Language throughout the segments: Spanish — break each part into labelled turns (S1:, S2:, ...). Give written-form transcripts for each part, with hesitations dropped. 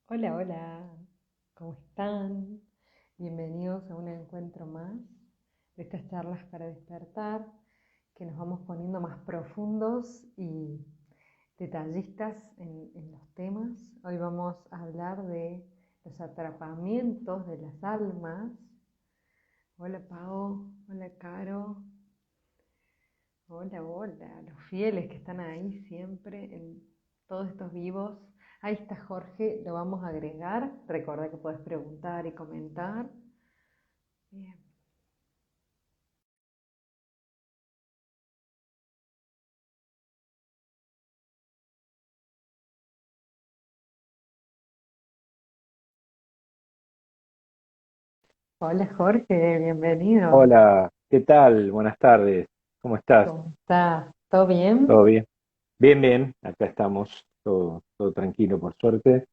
S1: Hola, hola, ¿cómo están? Bienvenidos a un encuentro más de estas charlas para despertar, que nos vamos poniendo más profundos y detallistas en los temas. Hoy vamos a hablar de los atrapamientos de las almas. Hola, Pau, hola, Caro, hola, hola, los fieles que están ahí siempre en todos estos vivos. Ahí está Jorge, lo vamos a agregar. Recuerda que puedes preguntar y comentar. Bien. Hola Jorge, bienvenido.
S2: Hola, ¿qué tal? Buenas tardes. ¿Cómo estás?
S1: ¿Cómo estás? ¿Todo
S2: ¿Todo
S1: bien?
S2: bien? Bien, bien. Acá estamos, todo tranquilo, por suerte.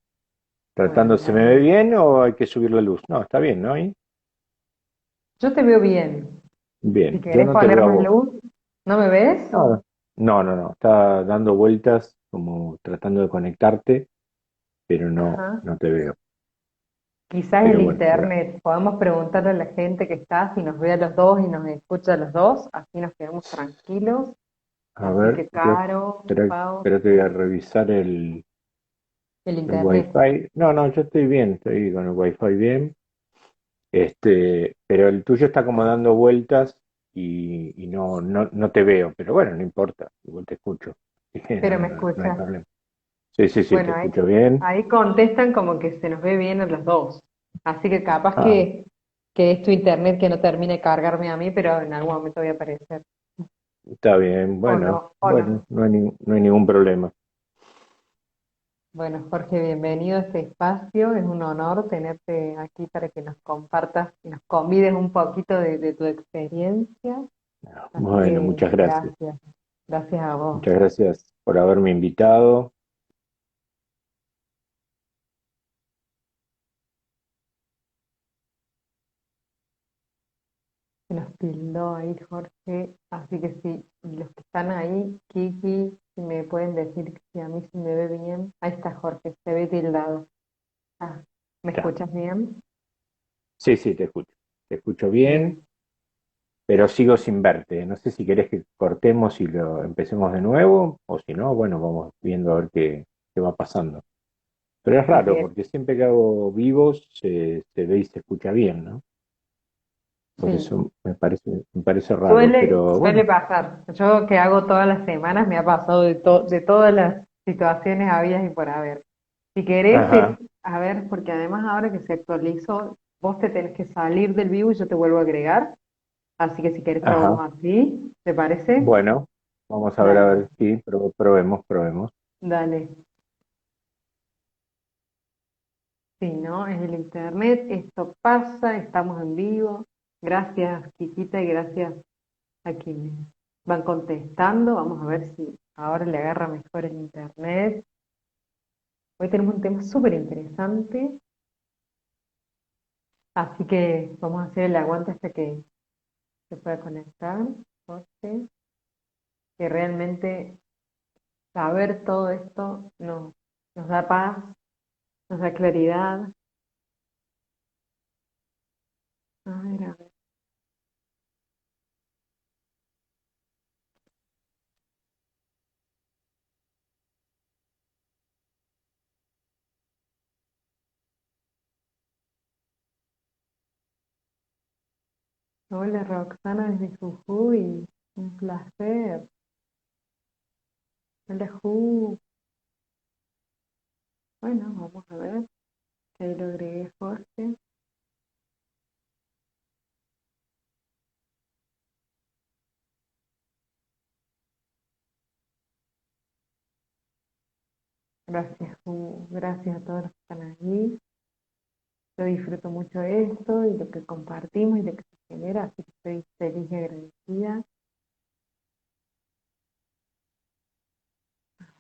S1: Bueno,
S2: Tratando,
S1: me
S2: ¿se me ve
S1: alegro.
S2: bien o hay que subir la luz? No, está bien, ¿no? ¿Ahí?
S1: Yo te veo bien. Si
S2: Bien, yo
S1: querés
S2: no te veo
S1: poner
S2: a
S1: más
S2: vos.
S1: luz, ¿no me ves?
S2: No, no. Está dando vueltas, como tratando de conectarte, pero
S1: Ajá.
S2: no te veo.
S1: Quizás el
S2: Pero bueno,
S1: internet. Podemos preguntarle a la gente que está si nos ve a los dos y nos escucha a los dos. Así nos quedamos tranquilos.
S2: a
S1: Así
S2: ver,
S1: que Caro, Pau,
S2: espera, te voy a revisar
S1: el
S2: el
S1: internet.
S2: Wi-Fi. No, yo estoy bien, estoy con el Wi-Fi bien. Pero el tuyo está como dando vueltas y no te veo, pero bueno, no importa, igual te escucho, así que
S1: Pero me
S2: no hay
S1: escuchas.
S2: problema. Sí, te
S1: Bueno, ahí,
S2: escucho bien.
S1: ahí contestan como que se nos ve bien a los dos. Así que capaz
S2: Ah,
S1: que es tu internet que no termine de cargarme a mí, pero en algún momento voy a aparecer.
S2: está bien,
S1: O
S2: bueno,
S1: no, o no.
S2: no hay ningún problema.
S1: Bueno, Jorge, bienvenido a este espacio. Es un honor tenerte aquí para que nos compartas y nos convides un poquito de tu experiencia. Así
S2: Bueno,
S1: que gracias, gracias a vos.
S2: muchas gracias por haberme invitado.
S1: Se nos tildó ahí, Jorge. Así que sí, los que están ahí, Kiki, si me pueden decir que si a mí se me ve bien. Ahí está Jorge, se ve tildado. Ah, ¿me
S2: Ya.
S1: escuchas bien?
S2: Sí, te escucho bien,
S1: Bien.
S2: pero sigo sin verte. No sé si querés que cortemos y lo empecemos de nuevo, o si no, bueno, vamos viendo a ver qué va pasando. Pero es
S1: Si
S2: raro,
S1: quieres.
S2: porque siempre que hago vivos se ve y se escucha bien, ¿no? Por
S1: Sí.
S2: eso me parece raro, pero
S1: Suele
S2: bueno,
S1: pasar. Yo que hago todas las semanas me ha pasado de todas las situaciones habidas y por haber. Si querés,
S2: ajá,
S1: a ver, porque además ahora que se actualizó, vos te tenés que salir del vivo y yo te vuelvo a agregar. Así que si querés
S2: ajá.
S1: probamos así, ¿te parece?
S2: Bueno, a
S1: Dale,
S2: ver, sí, probemos.
S1: dale. Sí, ¿no? Es el internet, esto pasa, estamos en vivo. Gracias, Kikita, y gracias a quienes van contestando. Vamos a ver si ahora le agarra mejor el internet. Hoy tenemos un tema súper interesante, así que vamos a hacer el aguante hasta que se pueda conectar, Jorge, que realmente saber todo esto nos da paz, nos da claridad. A ver. Hola Roxana desde Jujuy, un placer. Hola Ju. Bueno, vamos a ver, que ahí lo agregué Jorge. Gracias Ju, gracias a todos los que están allí. Yo disfruto mucho esto y lo que compartimos y lo que se genera, así que estoy feliz y agradecida.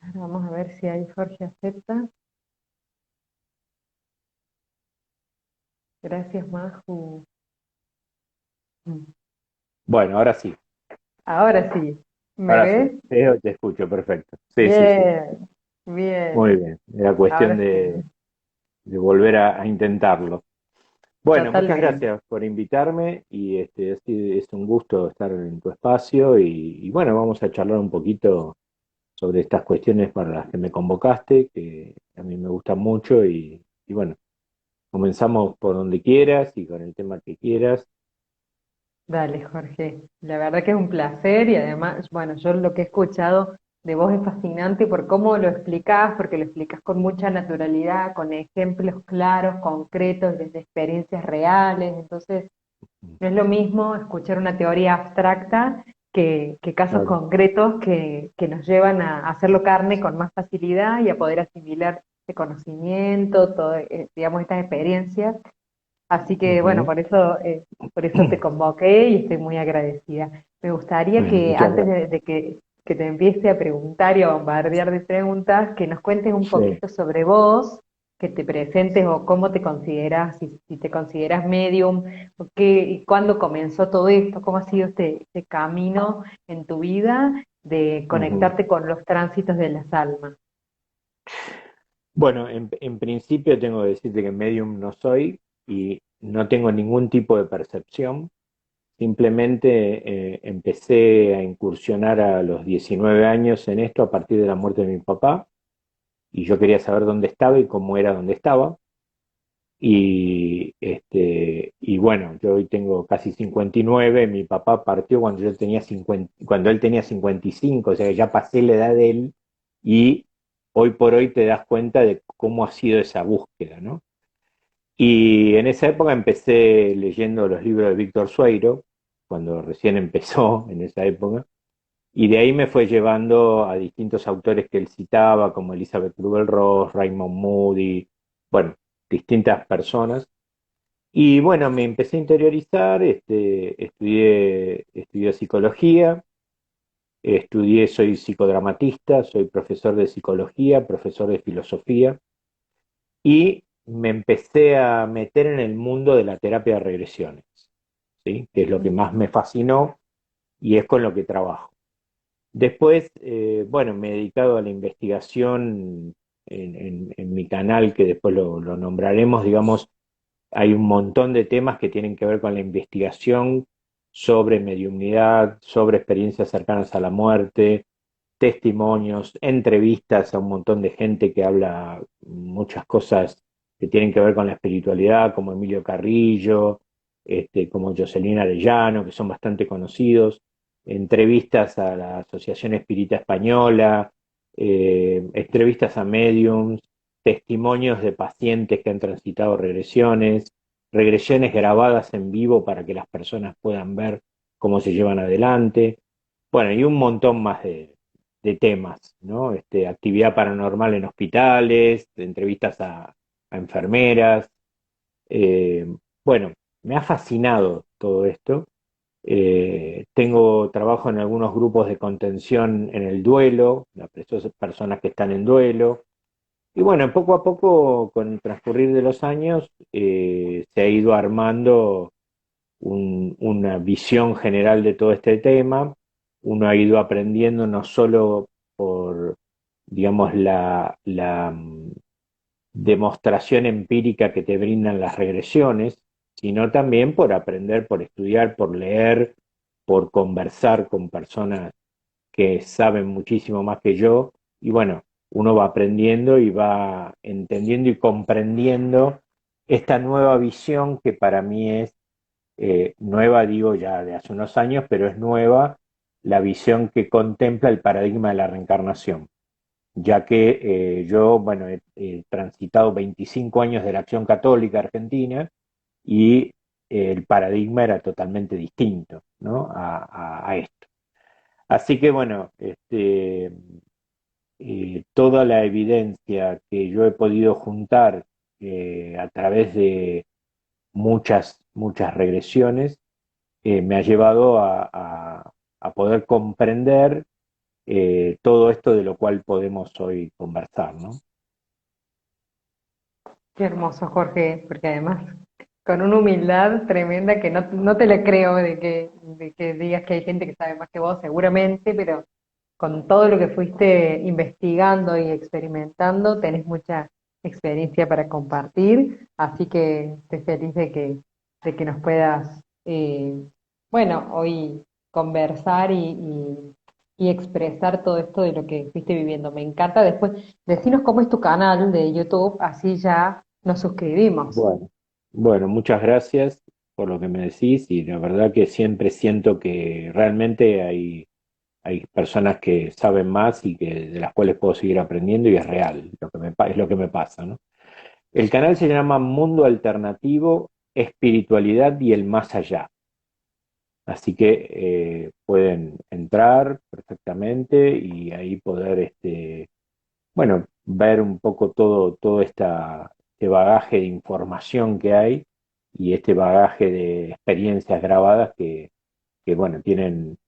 S1: Ahora vamos a ver si ahí Jorge acepta. Gracias Maju. Mm.
S2: Bueno,
S1: Ahora sí, ¿me
S2: ahora sí,
S1: ves?
S2: te escucho, perfecto. Sí.
S1: Bien,
S2: Muy
S1: bien.
S2: bien. Era cuestión
S1: Ahora sí.
S2: de volver a intentarlo. Bueno, muchas
S1: Totalmente.
S2: gracias por invitarme y es un gusto estar en tu espacio y bueno, vamos a charlar un poquito sobre estas cuestiones para las que me convocaste, que a mí me gustan mucho y bueno, comenzamos por donde quieras y con el tema que quieras.
S1: Dale, Jorge. La verdad que es un placer y además, bueno, yo lo que he escuchado de vos es fascinante por cómo lo explicás, porque lo explicás con mucha naturalidad, con ejemplos claros, concretos, desde experiencias reales. Entonces, no es lo mismo escuchar una teoría abstracta que casos
S2: Claro.
S1: concretos que nos llevan a hacerlo carne con más facilidad y a poder asimilar ese conocimiento, todo, digamos, estas experiencias. Así que bueno,
S2: Ujú.
S1: por eso te convoqué y estoy muy agradecida. Me gustaría
S2: Bueno,
S1: que
S2: muchas
S1: antes
S2: gracias.
S1: que te empiece a preguntar y a bombardear de preguntas, que nos cuentes un
S2: Sí.
S1: poquito sobre vos, que te presentes o cómo te consideras, si te consideras medium, o qué, y cuándo comenzó todo esto, cómo ha sido este camino en tu vida de
S2: Ujú.
S1: conectarte con los tránsitos de las almas.
S2: Bueno, en principio tengo que decirte que medium no soy y no tengo ningún tipo de percepción. Simplemente empecé a incursionar a los 19 años en esto a partir de la muerte de mi papá y yo quería saber dónde estaba y cómo era donde estaba. Y bueno, yo hoy tengo casi 59, mi papá partió cuando yo tenía 50, cuando él tenía 55, o sea que ya pasé la edad de él y hoy por hoy te das cuenta de cómo ha sido esa búsqueda, ¿no? Y en esa época empecé leyendo los libros de Víctor Sueiro, cuando recién empezó en esa época, y de ahí me fue llevando a distintos autores que él citaba, como Elizabeth Kubler-Ross, Raymond Moody, bueno, distintas personas. Y bueno, me empecé a interiorizar, estudié psicología, soy psicodramatista, soy profesor de psicología, profesor de filosofía, y me empecé a meter en el mundo de la terapia de regresiones, ¿sí? Que es lo que más me fascinó y es con lo que trabajo. Después, bueno, me he dedicado a la investigación en mi canal, que después lo nombraremos, digamos, hay un montón de temas que tienen que ver con la investigación sobre mediunidad, sobre experiencias cercanas a la muerte, testimonios, entrevistas a un montón de gente que habla muchas cosas que tienen que ver con la espiritualidad, como Emilio Carrillo, como Jocelyn Arellano, que son bastante conocidos, entrevistas a la Asociación Espírita Española, entrevistas a mediums, testimonios de pacientes que han transitado regresiones, regresiones grabadas en vivo para que las personas puedan ver cómo se llevan adelante. Bueno, y un montón más de temas, ¿no? Actividad paranormal en hospitales, entrevistas a enfermeras. eh, bueno, me ha fascinado todo esto. Tengo trabajo en algunos grupos de contención en el duelo, las personas que están en duelo. Y bueno, poco a poco, con el transcurrir de los años, se ha ido armando una visión general de todo este tema. Uno ha ido aprendiendo no solo por, digamos, la demostración empírica que te brindan las regresiones, sino también por aprender, por estudiar, por leer, por conversar con personas que saben muchísimo más que yo. Y bueno, uno va aprendiendo y va entendiendo y comprendiendo esta nueva visión que para mí es nueva, digo ya de hace unos años, pero es nueva la visión que contempla el paradigma de la reencarnación, ya que yo, bueno, he transitado 25 años de la acción católica argentina y el paradigma era totalmente distinto, ¿no? A esto. Así que bueno, toda la evidencia que yo he podido juntar a través de muchas regresiones, me ha llevado a poder comprender todo esto de lo cual podemos hoy conversar, ¿no?
S1: Qué hermoso, Jorge, porque además con una humildad tremenda que no te la creo de que digas que hay gente que sabe más que vos, seguramente, pero con todo lo que fuiste investigando y experimentando, tenés mucha experiencia para compartir, así que estoy feliz de que nos puedas, bueno, hoy conversar y expresar todo esto de lo que fuiste viviendo. Me encanta. Después, decinos cómo es tu canal de YouTube, así ya nos suscribimos.
S2: Bueno, bueno, muchas gracias por lo que me decís y la verdad que siempre siento que realmente hay personas que saben más y que, de las cuales puedo seguir aprendiendo y es real, es lo que me pasa, ¿no? El canal se llama Mundo Alternativo, Espiritualidad y el Más Allá. Así que pueden entrar perfectamente y ahí poder, bueno, ver un poco todo este bagaje de información que hay y este bagaje de experiencias grabadas que bueno, tienen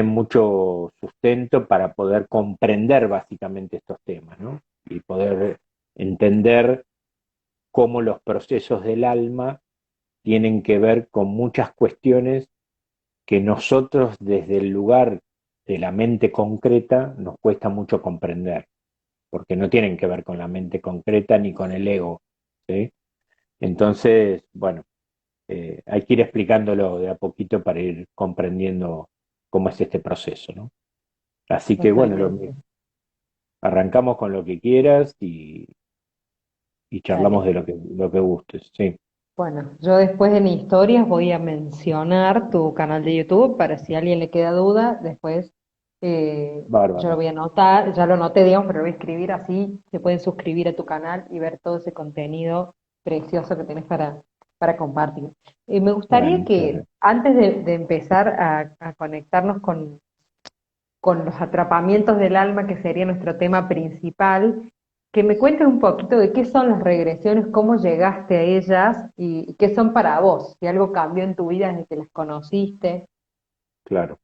S2: mucho sustento para poder comprender básicamente estos temas, ¿no? Y poder entender cómo los procesos del alma tienen que ver con muchas cuestiones que nosotros desde el lugar de la mente concreta nos cuesta mucho comprender, porque no tienen que ver con la mente concreta ni con el ego, ¿sí? Entonces, bueno, hay que ir explicándolo de a poquito para ir comprendiendo cómo es este proceso, ¿no? Así que bueno,
S1: Totalmente.
S2: arrancamos con lo que quieras y charlamos
S1: Dale.
S2: de lo que gustes, sí,
S1: Bueno, yo después en historias voy a mencionar tu canal de YouTube para si a alguien le queda duda, después yo lo
S2: bárbaro.
S1: voy a anotar, ya lo anoté, digamos, pero lo voy a escribir así, se pueden suscribir a tu canal y ver todo ese contenido precioso que tenés para compartir. Me
S2: Bueno,
S1: gustaría
S2: muchas
S1: que
S2: gracias.
S1: antes de empezar a conectarnos con los atrapamientos del alma, que sería nuestro tema principal, que me cuentes un poquito de qué son las regresiones, cómo llegaste a ellas y qué son para vos, si algo cambió en tu vida desde que las conociste.
S2: Claro.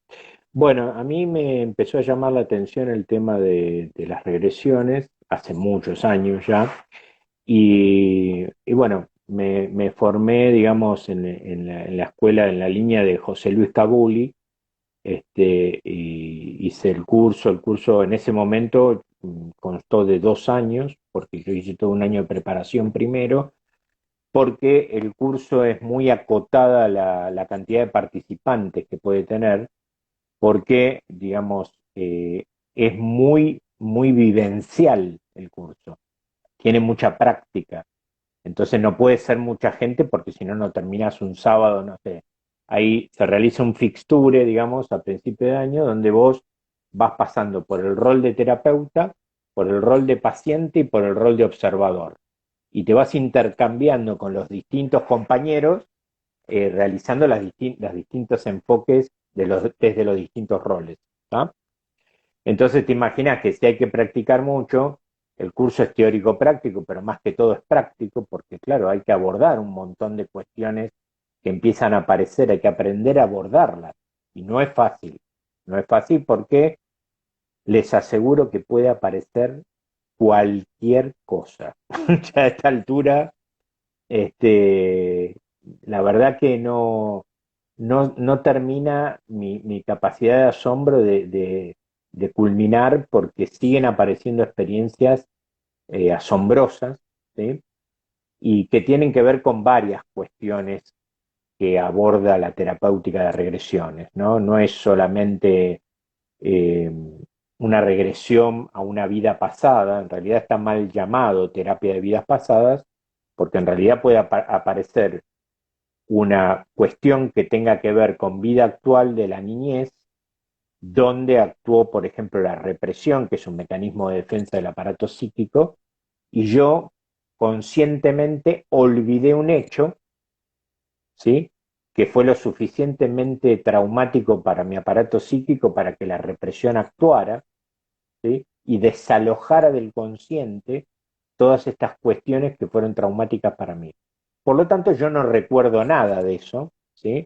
S2: Bueno, a mí me empezó a llamar la atención el tema de las regresiones hace muchos años ya. Y bueno, me formé, digamos, en la escuela, en la línea de José Luis Cabuli, y hice el curso en ese momento constó de 2 años, porque yo hice todo un año de preparación primero, porque el curso es muy acotada la cantidad de participantes que puede tener, porque, digamos, es muy vivencial el curso, tiene mucha práctica. Entonces no puede ser mucha gente porque si no, no terminas un sábado, no sé. Ahí se realiza un fixture, digamos, a principio de año, donde vos vas pasando por el rol de terapeuta, por el rol de paciente y por el rol de observador. Y te vas intercambiando con los distintos compañeros, realizando los distintos enfoques desde los distintos roles. ¿Tá? Entonces te imaginas que si hay que practicar mucho, el curso es teórico práctico, pero más que todo es práctico, porque claro, hay que abordar un montón de cuestiones que empiezan a aparecer, hay que aprender a abordarlas. Y no es fácil, no es fácil porque les aseguro que puede aparecer cualquier cosa. Ya a esta altura, este, la verdad que no termina mi capacidad de asombro de culminar porque siguen apareciendo experiencias asombrosas, ¿sí? Y que tienen que ver con varias cuestiones que aborda la terapéutica de regresiones, ¿no? No es solamente eh, una regresión a una vida pasada, en realidad está mal llamado terapia de vidas pasadas, porque en realidad puede aparecer una cuestión que tenga que ver con vida actual de la niñez, donde actuó, por ejemplo, la represión, que es un mecanismo de defensa del aparato psíquico, y yo conscientemente olvidé un hecho, ¿sí? Que fue lo suficientemente traumático para mi aparato psíquico para que la represión actuara, ¿sí? Y desalojara del consciente todas estas cuestiones que fueron traumáticas para mí. Por lo tanto, yo no recuerdo nada de eso, ¿sí?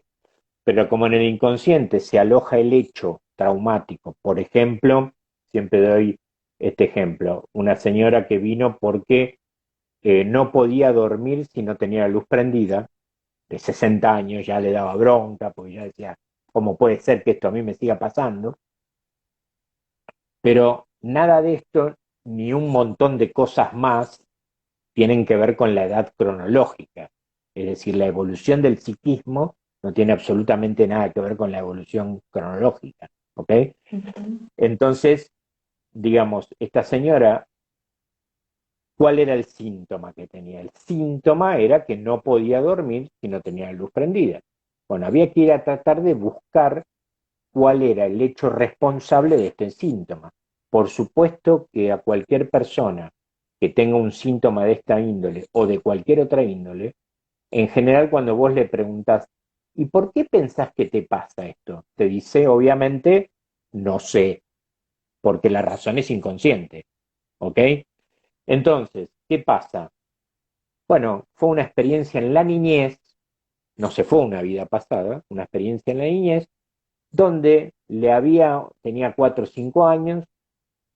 S2: Pero como en el inconsciente se aloja el hecho traumático, por ejemplo, siempre doy este ejemplo, una señora que vino porque no podía dormir si no tenía la luz prendida, de 60 años, ya le daba bronca, porque ya decía, ¿cómo puede ser que esto a mí me siga pasando? Pero nada de esto, ni un montón de cosas más, tienen que ver con la edad cronológica. Es decir, la evolución del psiquismo no tiene absolutamente nada que ver con la evolución cronológica. ¿Ok?
S1: Ujú.
S2: Entonces, digamos, esta señora, ¿cuál era el síntoma que tenía? El síntoma era que no podía dormir si no tenía la luz prendida. Bueno, había que ir a tratar de buscar cuál era el hecho responsable de este síntoma. Por supuesto que a cualquier persona que tenga un síntoma de esta índole o de cualquier otra índole, en general cuando vos le preguntás, ¿y por qué pensás que te pasa esto? Te dice, obviamente, no sé, porque la razón es inconsciente, ¿ok? Entonces, ¿qué pasa? Bueno, fue una experiencia en la niñez, no se fue una vida pasada, una experiencia en la niñez, donde tenía 4 o 5 años,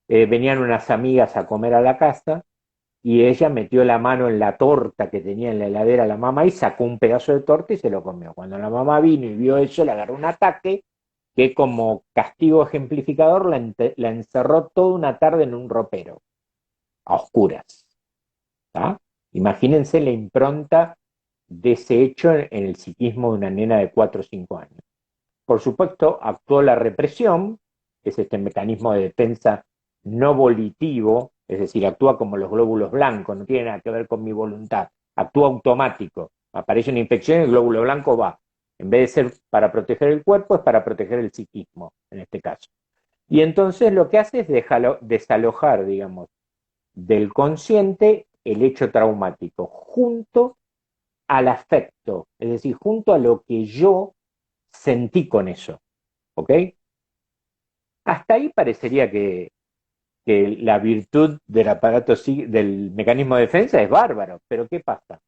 S2: venían unas amigas a comer a la casa y ella metió la mano en la torta que tenía en la heladera la mamá y sacó un pedazo de torta y se lo comió. Cuando la mamá vino y vio eso, le agarró un ataque que como castigo ejemplificador la encerró toda una tarde en un ropero, a oscuras. ¿Tá? Imagínense la impronta de ese hecho en el psiquismo de una nena de 4 o 5 años. Por supuesto, actuó la represión, que es este mecanismo de defensa no volitivo, es decir, actúa como los glóbulos blancos, no tiene nada que ver con mi voluntad, actúa automático. Aparece una infección y el glóbulo blanco va. En vez de ser para proteger el cuerpo, es para proteger el psiquismo, en este caso. Y entonces lo que hace es desalojar, digamos, del consciente el hecho traumático, junto al afecto, es decir, junto a lo que yo sentí con eso. ¿Ok? Hasta ahí parecería que la virtud del aparato, del mecanismo de defensa es bárbaro, pero ¿qué pasa?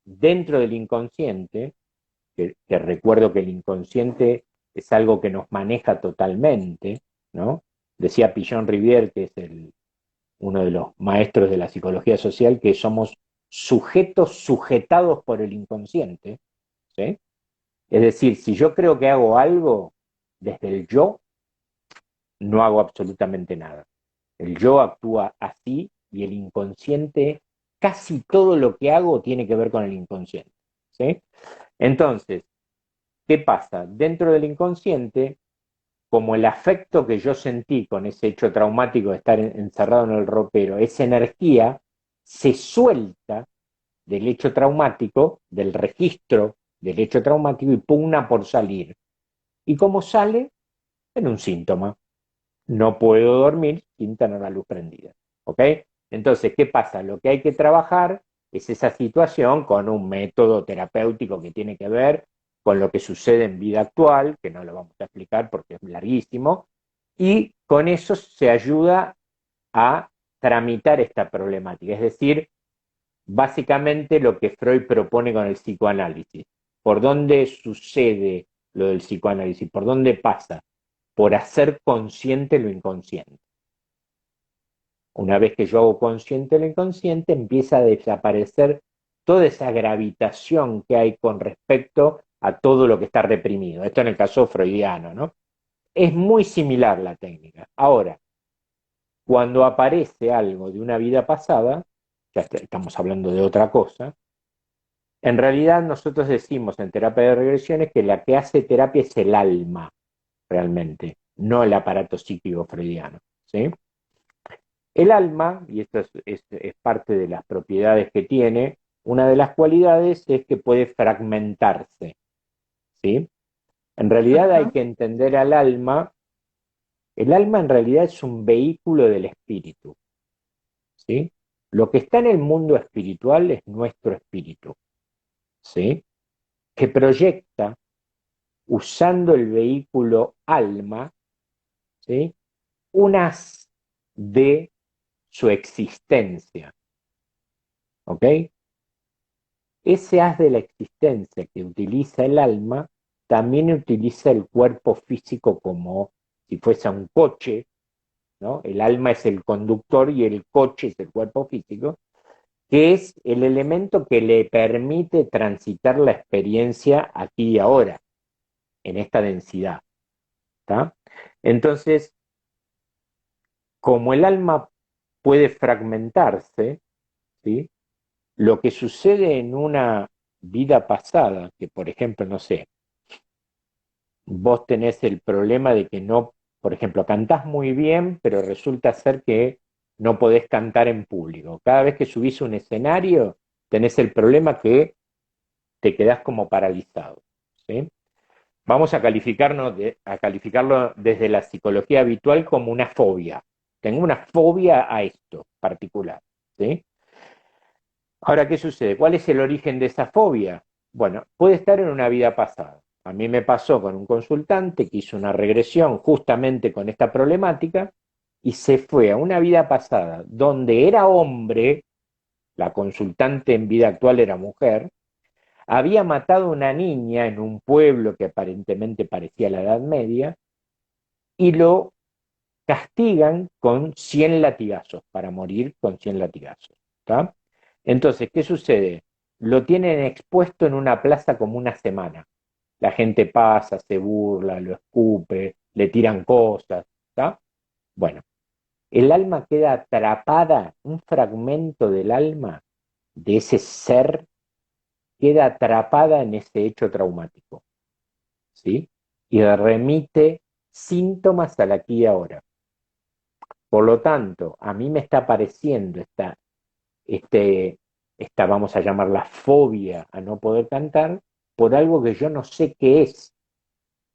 S2: Dentro del inconsciente, que recuerdo que el inconsciente es algo que nos maneja totalmente, ¿no? Decía Pichon Rivière, que es uno de los maestros de la psicología social, que somos sujetos sujetados por el inconsciente, ¿sí? Es decir, si yo creo que hago algo desde el yo, no hago absolutamente nada. El yo actúa así y el inconsciente, casi todo lo que hago tiene que ver con el inconsciente. ¿Sí? Entonces, ¿qué pasa? Dentro del inconsciente, como el afecto que yo sentí con ese hecho traumático de estar encerrado en el ropero, esa energía se suelta del hecho traumático, del registro del hecho traumático y pugna por salir. ¿Y cómo sale? En un síntoma. No puedo dormir sin tener la luz prendida. ¿Ok? Entonces, ¿qué pasa? Lo que hay que trabajar es esa situación con un método terapéutico que tiene que ver con lo que sucede en vida actual, que no lo vamos a explicar porque es larguísimo, y con eso se ayuda a tramitar esta problemática. Es decir, básicamente lo que Freud propone con el psicoanálisis. ¿Por dónde sucede lo del psicoanálisis? ¿Por dónde pasa? Por hacer consciente lo inconsciente. Una vez que yo hago consciente lo inconsciente, empieza a desaparecer toda esa gravitación que hay con respecto a todo lo que está reprimido. Esto en el caso freudiano, ¿no? Es muy similar la técnica. Ahora, cuando aparece algo de una vida pasada, ya estamos hablando de otra cosa, en realidad nosotros decimos en terapia de regresiones que la que hace terapia es el alma, realmente, no el aparato psíquico freudiano. ¿Sí? El alma, y esto es parte de las propiedades que tiene, una de las cualidades es que puede fragmentarse. ¿Sí? En realidad hay
S1: Ajá.
S2: que entender al alma, el alma en realidad es un vehículo del espíritu. ¿Sí? Lo que está en el mundo espiritual es nuestro espíritu. ¿Sí? Que proyecta, usando el vehículo alma, ¿sí? Unas de su existencia. ¿Ok? Ese haz de la existencia que utiliza el alma también utiliza el cuerpo físico como si fuese un coche, ¿no? El alma es el conductor y el coche es el cuerpo físico, que es el elemento que le permite transitar la experiencia aquí y ahora, en esta densidad. ¿Tá? Entonces, como el alma puede fragmentarse, ¿sí? lo que sucede en una vida pasada, que por ejemplo, no sé, vos tenés el problema de que no, por ejemplo, cantás muy bien, pero resulta ser que no podés cantar en público. Cada vez que subís a un escenario, tenés el problema que te quedás como paralizado, ¿sí? Vamos a a calificarlo desde la psicología habitual como una fobia. Tengo una fobia a esto particular, ¿sí? Ahora, ¿qué sucede? ¿Cuál es el origen de esa fobia? Bueno, puede estar en una vida pasada. A mí me pasó con un consultante que hizo una regresión justamente con esta problemática y se fue a una vida pasada donde era hombre, la consultante en vida actual era mujer, había matado a una niña en un pueblo que aparentemente parecía la Edad Media y lo castigan con 100 latigazos, para morir con 100 latigazos. ¿Tá? Entonces, ¿qué sucede? Lo tienen expuesto en una plaza como una semana. La gente pasa, se burla, lo escupe, le tiran cosas. ¿Tá? Bueno, el alma queda atrapada, un fragmento del alma de ese ser queda atrapada en ese hecho traumático, ¿sí? Y remite síntomas al aquí y ahora. Por lo tanto, a mí me está apareciendo este, esta, vamos a llamarla fobia a no poder cantar, por algo que yo no sé qué es,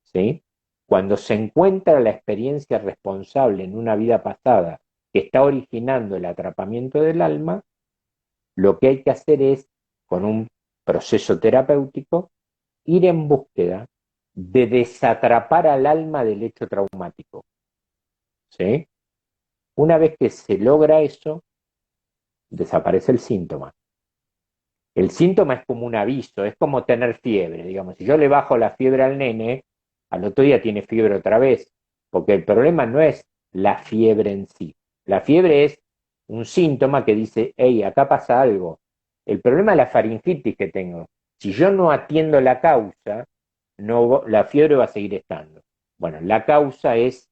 S2: ¿sí? Cuando se encuentra la experiencia responsable en una vida pasada que está originando el atrapamiento del alma, lo que hay que hacer es, con un proceso terapéutico, ir en búsqueda de desatrapar al alma del hecho traumático, ¿sí? Una vez que se logra eso, desaparece el síntoma. El síntoma es como un aviso, es como tener fiebre, digamos. Si yo le bajo la fiebre al nene, al otro día tiene fiebre otra vez, porque el problema no es la fiebre en sí. La fiebre es un síntoma que dice, hey, acá pasa algo. El problema es la faringitis que tengo. Si yo no atiendo la causa, no, la fiebre va a seguir estando. Bueno, la causa es,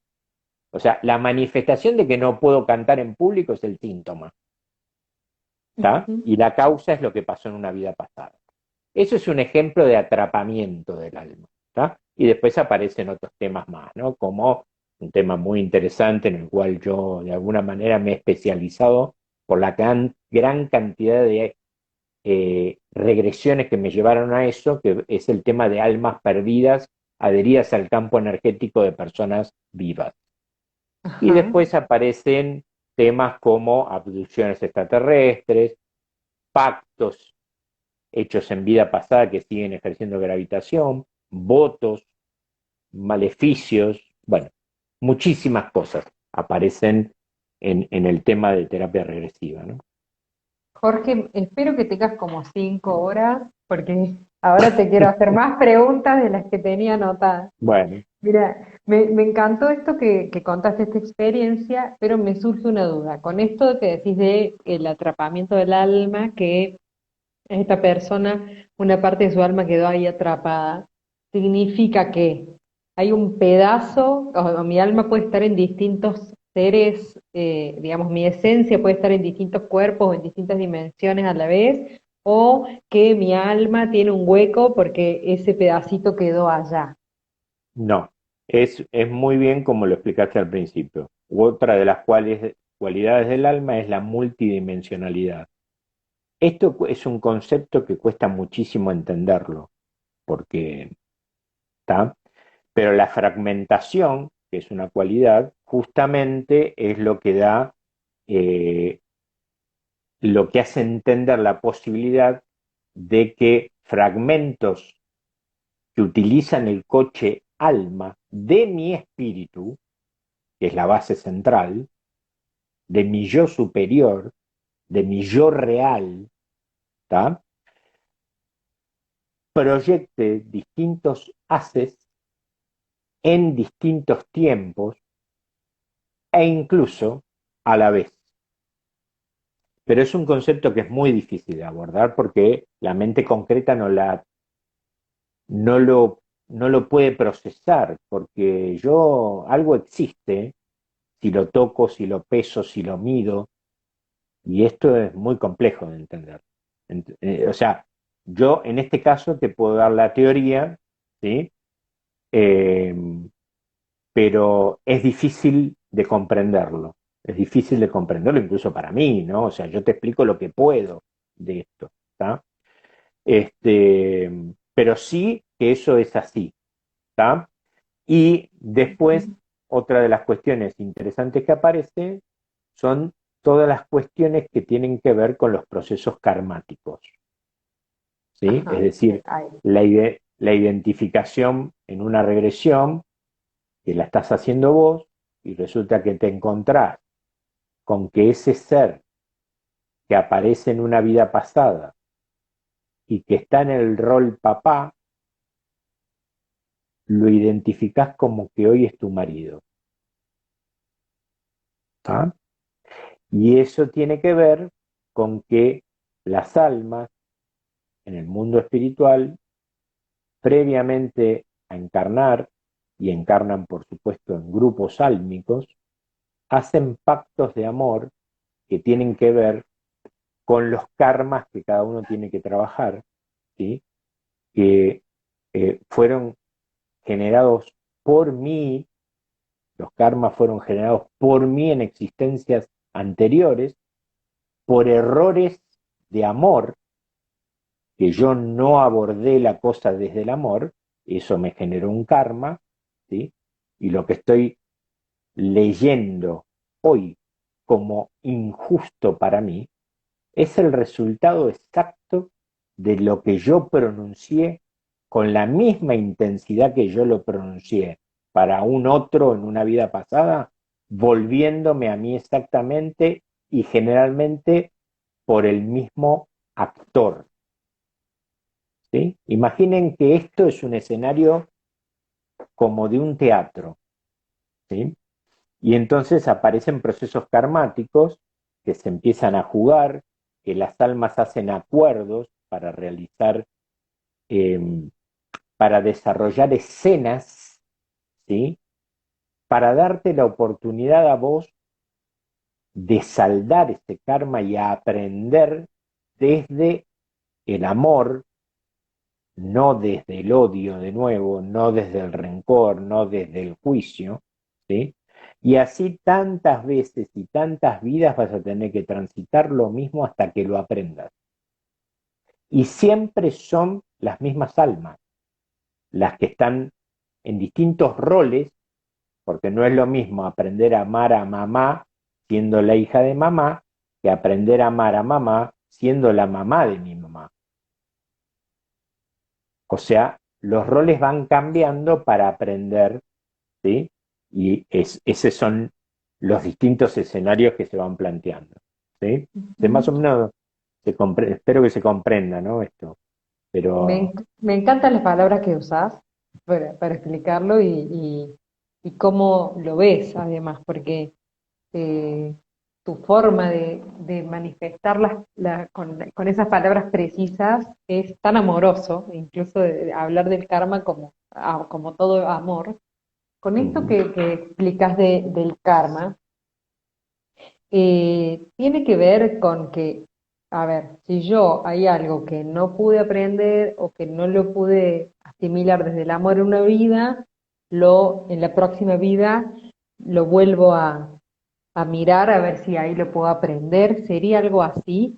S2: o sea, la manifestación de que no puedo cantar en público es el síntoma. ¿Tá?
S1: Ujú.
S2: Y la causa es lo que pasó en una vida pasada. Eso es un ejemplo de atrapamiento del alma. ¿Tá? Y después aparecen otros temas más, ¿no? Como un tema muy interesante en el cual yo de alguna manera me he especializado por la gran cantidad de regresiones que me llevaron a eso, que es el tema de almas perdidas adheridas al campo energético de personas vivas. Y
S1: Ajá.
S2: después aparecen temas como abducciones extraterrestres, pactos hechos en vida pasada que siguen ejerciendo gravitación, votos, maleficios, bueno, muchísimas cosas aparecen en el tema de terapia regresiva, ¿no?
S1: Jorge, espero que tengas como 5 horas, porque ahora te quiero hacer más preguntas de las que tenía anotadas.
S2: Bueno,
S1: Mira, me encantó esto que contaste esta experiencia, pero me surge una duda. Con esto que decís de el atrapamiento del alma, que esta persona, una parte de su alma quedó ahí atrapada, significa que hay un pedazo, o mi alma puede estar en distintos seres, digamos, mi esencia puede estar en distintos cuerpos o en distintas dimensiones a la vez, o que mi alma tiene un hueco porque ese pedacito quedó allá.
S2: no, es muy bien como lo explicaste al principio. Otra de las cualidades del alma es la multidimensionalidad. Esto es un concepto que cuesta muchísimo entenderlo, porque ¿está? Pero la fragmentación, que es una cualidad, justamente es lo que da, eh, lo que hace entender la posibilidad de que fragmentos que utilizan el coche alma de mi espíritu, que es la base central, de mi yo superior, de mi yo real, ¿tá? Proyecte distintos haces en distintos tiempos e incluso a la vez. Pero es un concepto que es muy difícil de abordar porque la mente concreta no lo, no lo puede procesar, porque algo existe, si lo toco, si lo peso, si lo mido, y esto es muy complejo de entender. O sea, yo en este caso te puedo dar la teoría, ¿sí? Eh, pero es difícil de comprenderlo. Es difícil de comprenderlo incluso para mí, ¿no? O sea, yo te explico lo que puedo de esto, ¿está? Este, pero sí que eso es así, ¿está? Y después, otra de las cuestiones interesantes que aparece son todas las cuestiones que tienen que ver con los procesos karmáticos, ¿sí? Es
S1: Ajá.
S2: decir,
S1: Ay,
S2: la identificación en una regresión que la estás haciendo vos y resulta que te encontrás con que ese ser que aparece en una vida pasada y que está en el rol papá, lo identificás como que hoy es tu marido. ¿Ah? Y eso tiene que ver con que las almas en el mundo espiritual, previamente a encarnar, y encarnan por supuesto en grupos álmicos, hacen pactos de amor que tienen que ver con los karmas que cada uno tiene que trabajar, ¿sí? Que fueron generados por mí, los karmas fueron generados por mí en existencias anteriores, por errores de amor, que yo no abordé la cosa desde el amor, eso me generó un karma, ¿sí? Y lo que estoy leyendo hoy como injusto para mí es el resultado exacto de lo que yo pronuncié con la misma intensidad que yo lo pronuncié para un otro en una vida pasada, volviéndome a mí exactamente y generalmente por el mismo actor. ¿Sí? Imaginen que esto es un escenario como de un teatro, ¿sí? Y entonces aparecen procesos karmáticos que se empiezan a jugar, que las almas hacen acuerdos para realizar, eh, para desarrollar escenas, ¿sí? Para darte la oportunidad a vos de saldar ese karma y a aprender desde el amor, no desde el odio de nuevo, no desde el rencor, no desde el juicio, ¿sí? Y así tantas veces y tantas vidas vas a tener que transitar lo mismo hasta que lo aprendas. Y siempre son las mismas almas, las que están en distintos roles, porque no es lo mismo aprender a amar a mamá siendo la hija de mamá, que aprender a amar a mamá siendo la mamá de mi mamá. O sea, los roles van cambiando para aprender, ¿sí? Y esos son los distintos escenarios que se van planteando, ¿sí? De más o
S1: ujú.
S2: menos espero que se comprenda, ¿no? Esto, pero
S1: Me encantan las palabras que usás para explicarlo y cómo lo ves, además, porque eh, tu forma de manifestar con esas palabras precisas es tan amoroso, incluso de hablar del karma como todo amor. Con esto
S2: mm,
S1: que explicas del karma, tiene que ver con que, a ver, si yo hay algo que no pude aprender o que no lo pude asimilar desde el amor en una vida, en la próxima vida lo vuelvo a mirar a ver si ahí lo puedo aprender. ¿Sería algo así?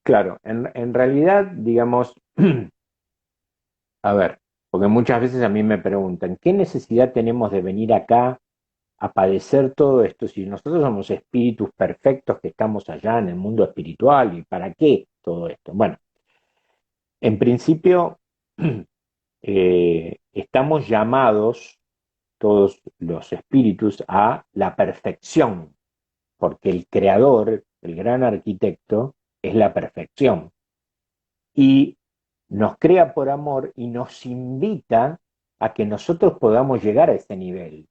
S2: claro, en realidad, digamos, a ver, porque muchas veces a mí me preguntan, ¿qué necesidad tenemos de venir acá a padecer todo esto si nosotros somos espíritus perfectos que estamos allá en el mundo espiritual? ¿Y para qué todo esto? Bueno, en principio, estamos llamados, todos los espíritus, a la perfección, porque el creador, el gran arquitecto, es la perfección. Y nos crea por amor y nos invita a que nosotros podamos llegar a ese nivel,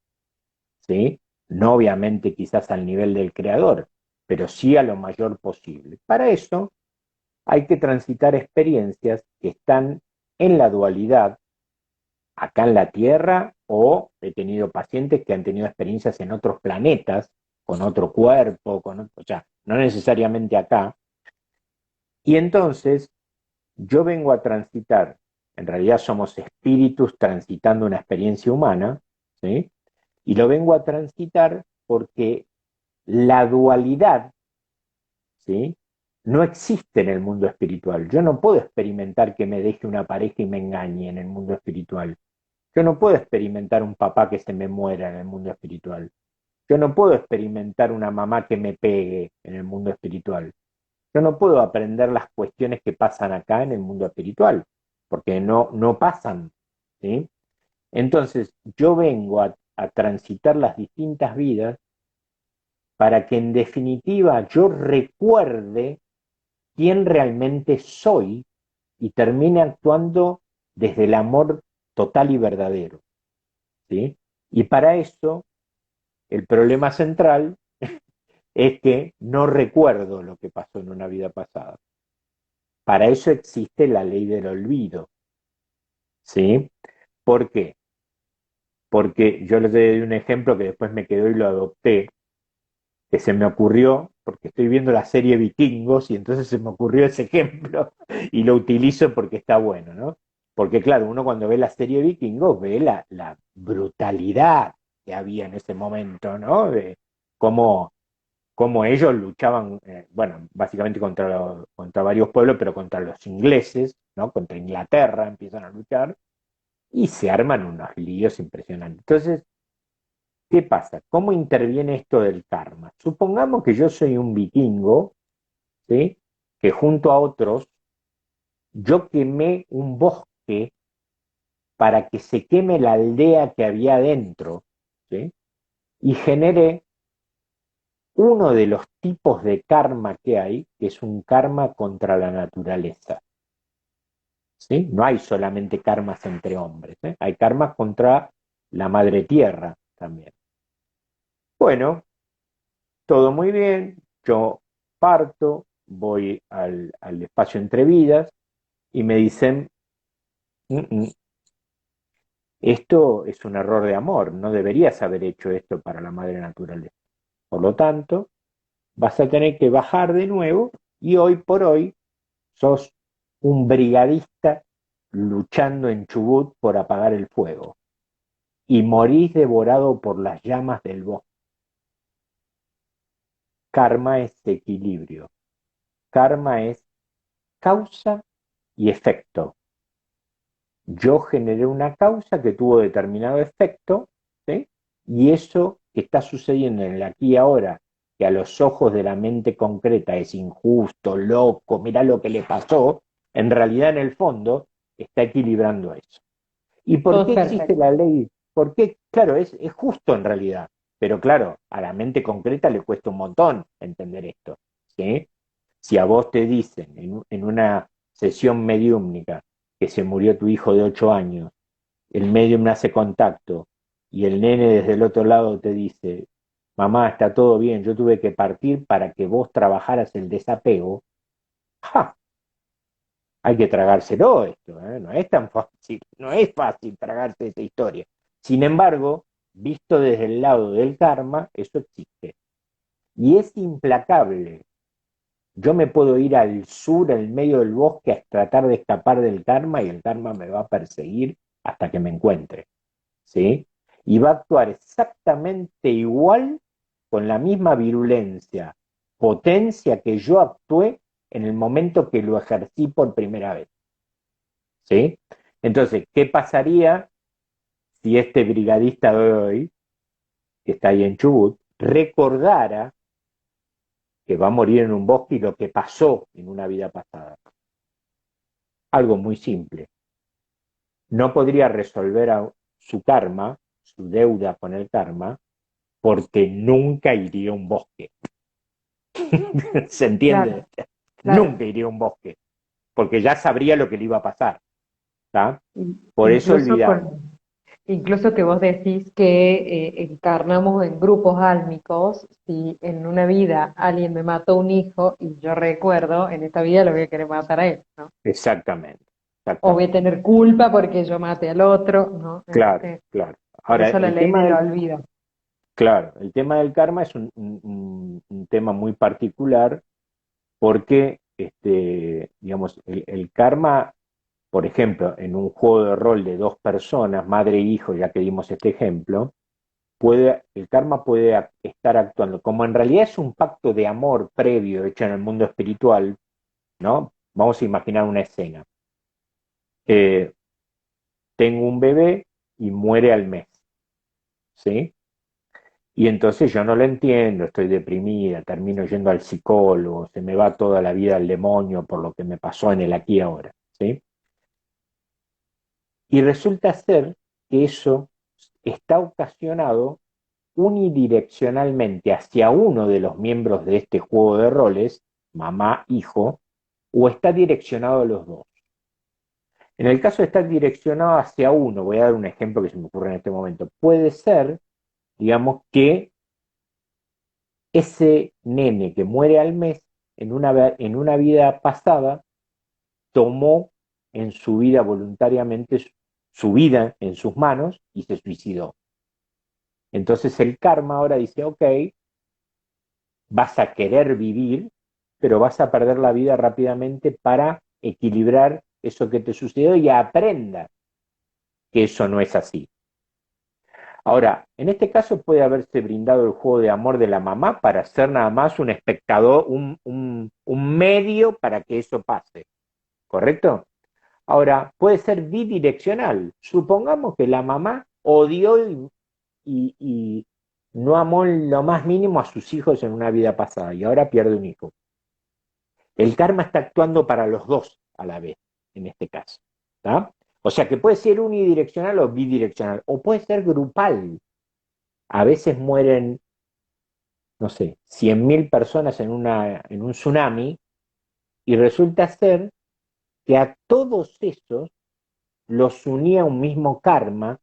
S2: ¿sí? No obviamente quizás al nivel del creador, pero sí a lo mayor posible. Para eso hay que transitar experiencias que están en la dualidad, acá en la Tierra, o he tenido pacientes que han tenido experiencias en otros planetas, con otro cuerpo, o sea, no necesariamente acá, Y entonces yo vengo a transitar, en realidad somos espíritus transitando una experiencia humana, ¿sí? Y lo vengo a transitar porque la dualidad, ¿sí? No existe en el mundo espiritual. Yo no puedo experimentar que me deje una pareja y me engañe en el mundo espiritual. Yo no puedo experimentar un papá que se me muera en el mundo espiritual. Yo no puedo experimentar una mamá que me pegue en el mundo espiritual. Yo no puedo aprender las cuestiones que pasan acá en el mundo espiritual, porque no pasan, ¿sí? Entonces, yo vengo a transitar las distintas vidas para que en definitiva yo recuerde quién realmente soy y termine actuando desde el amor total y verdadero, ¿sí? Y para eso, el problema central es que no recuerdo lo que pasó en una vida pasada. Para eso existe la ley del olvido, ¿sí? ¿Por qué? Porque yo les doy un ejemplo que después me quedó y lo adopté, que se me ocurrió, porque estoy viendo la serie Vikingos y entonces se me ocurrió ese ejemplo y lo utilizo porque está bueno, ¿no? Porque claro, uno cuando ve la serie Vikingos ve la brutalidad que había en ese momento, ¿no? De cómo, cómo ellos luchaban, bueno, básicamente contra varios pueblos, pero contra los ingleses, ¿no? Contra Inglaterra empiezan a luchar y se arman unos líos impresionantes. Entonces, ¿qué pasa? ¿Cómo interviene esto del karma? Supongamos que yo soy un vikingo, ¿sí? Que junto a otros, yo quemé un bosque para que se queme la aldea que había adentro, ¿sí? Y generé uno de los tipos de karma que hay, que es un karma contra la naturaleza, ¿sí? No hay solamente karmas entre hombres, ¿eh? Hay karmas contra la madre tierra también. Bueno, todo muy bien, yo parto, voy al espacio entre vidas y me dicen, "Mm, mm, esto es un error de amor, no deberías haber hecho esto para la madre naturaleza. Por lo tanto, vas a tener que bajar de nuevo y hoy por hoy sos un brigadista luchando en Chubut por apagar el fuego y morís devorado por las llamas del bosque. Karma es equilibrio, karma es causa y efecto. Yo generé una causa que tuvo determinado efecto, ¿sí? Y eso que está sucediendo en el aquí y ahora, que a los ojos de la mente concreta es injusto, loco, mirá lo que le pasó, en realidad en el fondo está equilibrando eso. ¿Y por
S1: Todo es
S2: qué existe
S1: perfecto.
S2: la ley? Porque, claro, es justo en realidad, pero claro, a la mente concreta le cuesta un montón entender esto, ¿sí? Si a vos te dicen en una sesión mediúmnica que se murió tu hijo de 8 años, el medium hace contacto y el nene desde el otro lado te dice, mamá, está todo bien, yo tuve que partir para que vos trabajaras el desapego, ¡ja! Hay que tragárselo esto, ¿eh? No es tan fácil, no es fácil tragarse esa historia. Sin embargo, visto desde el lado del karma, eso existe. Y es implacable. Yo me puedo ir al sur, al medio del bosque, a tratar de escapar del karma y el karma me va a perseguir hasta que me encuentre, ¿sí? Y va a actuar exactamente igual, con la misma virulencia, potencia que yo actué en el momento que lo ejercí por primera vez, ¿sí? Entonces, ¿qué pasaría si este brigadista de hoy, que está ahí en Chubut, recordara que va a morir en un bosque y lo que pasó en una vida pasada? Algo muy simple. No podría resolver su karma, su deuda con el karma, porque nunca iría a un bosque. ¿Se entiende?
S1: Claro, claro.
S2: Nunca iría a un bosque, porque ya sabría lo que le iba a pasar, ¿tá? Por eso
S1: Incluso
S2: olvidamos.
S1: incluso que vos decís que encarnamos en grupos álmicos, si en una vida alguien me mató un hijo y yo recuerdo, en esta vida lo voy a querer matar a él, ¿no?
S2: Exactamente,
S1: O voy a
S2: exactamente.
S1: tener culpa porque yo maté al otro, ¿no?
S2: Claro, claro.
S1: Por
S2: Ahora,
S1: eso la ley del olvido.
S2: claro, el tema del karma es un tema muy particular porque digamos, el karma, por ejemplo, en un juego de rol de dos personas, madre e hijo, ya que dimos este ejemplo, el karma puede estar actuando, como en realidad es un pacto de amor previo hecho en el mundo espiritual, ¿no? Vamos a imaginar una escena. Eh, Tengo un bebé y muere al mes, ¿sí? Y entonces yo no lo entiendo, estoy deprimida, termino yendo al psicólogo, se me va toda la vida al demonio por lo que me pasó en el aquí y ahora, ¿sí? Y resulta ser que eso está ocasionado unidireccionalmente hacia uno de los miembros de este juego de roles, mamá, hijo, o está direccionado a los dos. En el caso de estar direccionado hacia uno, voy a dar un ejemplo que se me ocurre en este momento, puede ser, digamos, que ese nene que muere al mes en una vida pasada tomó en su vida voluntariamente su vida en sus manos y se suicidó. Entonces el karma ahora dice, ok, vas a querer vivir, pero vas a perder la vida rápidamente para equilibrar eso que te sucedió y aprenda que eso no es así. Ahora, en este caso puede haberse brindado el juego de amor de la mamá para ser nada más un espectador, un medio para que eso pase, ¿correcto? Ahora, puede ser bidireccional. Supongamos que la mamá odió y no amó en lo más mínimo a sus hijos en una vida pasada y ahora pierde un hijo. El karma está actuando para los dos a la vez, en este caso. ¿Tá? O sea que puede ser unidireccional o bidireccional, o puede ser grupal. A veces mueren, no sé, 100.000 personas en un tsunami y resulta ser que a todos esos los unía un mismo karma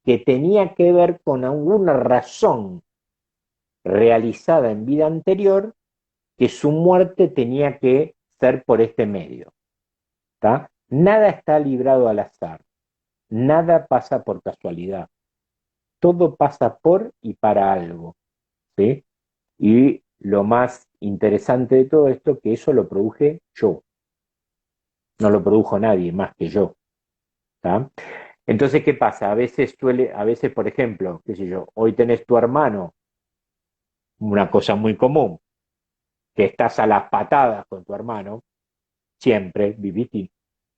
S2: que tenía que ver con alguna razón realizada en vida anterior que su muerte tenía que ser por este medio. ¿Tá? Nada está librado al azar, nada pasa por casualidad, todo pasa por y para algo, ¿sí? Y lo más interesante de todo esto, que eso lo produje yo, no lo produjo nadie más que yo, ¿tá? Entonces, ¿qué pasa? A veces, por ejemplo, qué sé yo, hoy tenés tu hermano, una cosa muy común, que estás a las patadas con tu hermano, siempre viviste.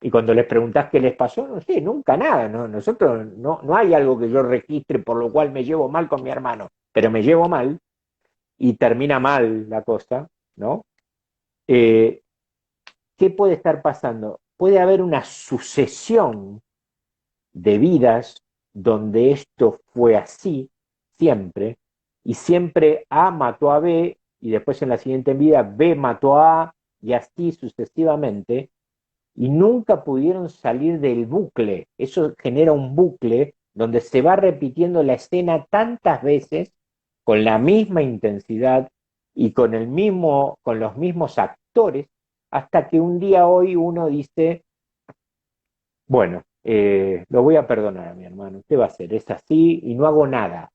S2: Y cuando les preguntás qué les pasó, no sé, nunca nada, ¿no? Nosotros no hay algo que yo registre por lo cual me llevo mal con mi hermano, pero me llevo mal y termina mal la cosa, ¿no? Eh, ¿Qué puede estar pasando? Puede haber una sucesión de vidas donde esto fue así, siempre, y siempre A mató a B, y después en la siguiente vida B mató a A, y así sucesivamente, y nunca pudieron salir del bucle. Eso genera un bucle donde se va repitiendo la escena tantas veces con la misma intensidad y con los mismos actores, hasta que un día hoy uno dice, bueno, lo voy a perdonar a mi hermano, ¿qué va a hacer? Es así y no hago nada,